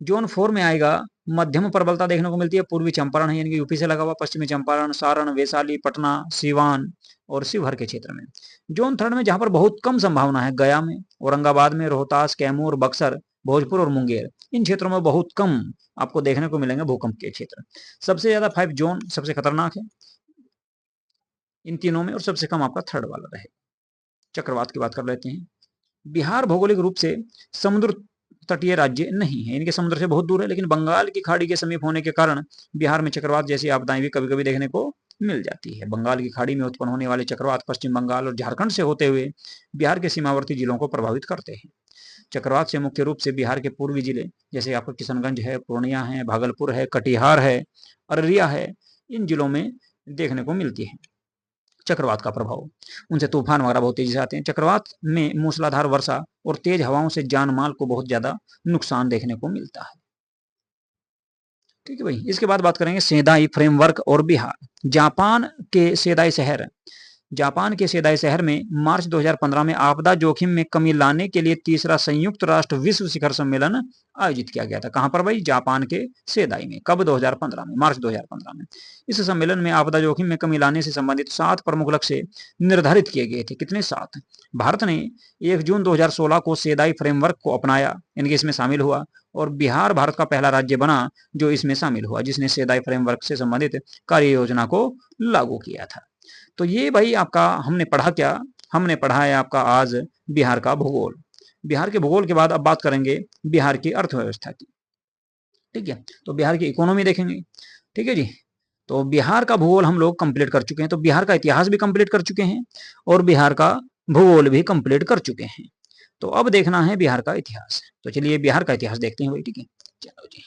जोन 4 में आएगा मध्यम प्रबलता देखने को मिलती है, पूर्वी चंपारण है यानी कि यूपी से लगा हुआ, पश्चिमी चंपारण, सारण, वैशाली, पटना, सिवान और शिवहर के क्षेत्र में। जोन 3 में जहां पर बहुत कम संभावना है, गया में, औरंगाबाद में, रोहतास, कैमूर, बक्सर, भोजपुर और मुंगेर, इन क्षेत्रों में बहुत कम आपको देखने को मिलेंगे भूकंप के क्षेत्र। सबसे ज्यादा 5 जोन सबसे खतरनाक है इन तीनों में और सबसे कम आपका 3rd वाला रहेगा। चक्रवात की बात कर लेते हैं। बिहार भौगोलिक रूप से समुद्र तटीय राज्य नहीं है, इनके समुद्र से बहुत दूर है, लेकिन बंगाल की खाड़ी के समीप होने के कारण बिहार में चक्रवात जैसी आपदाएं भी कभी कभी देखने को मिल जाती है। बंगाल की खाड़ी में उत्पन्न होने वाले चक्रवात पश्चिम बंगाल और झारखंड से होते हुए बिहार के सीमावर्ती जिलों को प्रभावित करते हैं। चक्रवात से मुख्य रूप से बिहार के पूर्वी जिले जैसे आपका किशनगंज है, पूर्णिया है, भागलपुर है, कटिहार है, अररिया है, इन जिलों में देखने को मिलती है चक्रवात का प्रभाव। उनसे तूफान वगैरह बहुत तेजी से आते हैं। चक्रवात में मूसलाधार वर्षा और तेज हवाओं से जान माल को बहुत ज्यादा नुकसान देखने को मिलता है। ठीक है भाई, इसके बाद बात करेंगे सेदाई फ्रेमवर्क और बिहार। जापान के सेदाई शहर में मार्च 2015 में आपदा जोखिम में कमी लाने के लिए तीसरा संयुक्त राष्ट्र विश्व शिखर सम्मेलन आयोजित किया गया था। कहां पर भाई? जापान के सेदाई में। कब? 2015 में, मार्च 2015 में। इस सम्मेलन में आपदा जोखिम में कमी लाने से संबंधित 7 प्रमुख लक्ष्य निर्धारित किए गए थे। कितने? 7। भारत ने 1 जून 2016 को सेदाई फ्रेमवर्क को अपनाया, यानी कि इसमें शामिल हुआ, और बिहार भारत का पहला राज्य बना जो इसमें शामिल हुआ, जिसने सेदाई फ्रेमवर्क से संबंधित कार्य योजना को लागू किया था। तो ये भाई आपका हमने पढ़ा क्या? हमने पढ़ा है आपका आज बिहार का भूगोल। बिहार के भूगोल के बाद अब बात करेंगे बिहार की अर्थव्यवस्था की। ठीक है, तो बिहार की इकोनॉमी देखेंगे। ठीक है जी, तो बिहार का भूगोल हम लोग कंप्लीट कर चुके हैं, तो बिहार का इतिहास भी कंप्लीट कर चुके हैं और बिहार का भूगोल भी कंप्लीट कर चुके हैं। तो अब देखना है बिहार का इतिहास। तो चलिए बिहार का इतिहास देखते हैं भाई। ठीक है, चलो जी।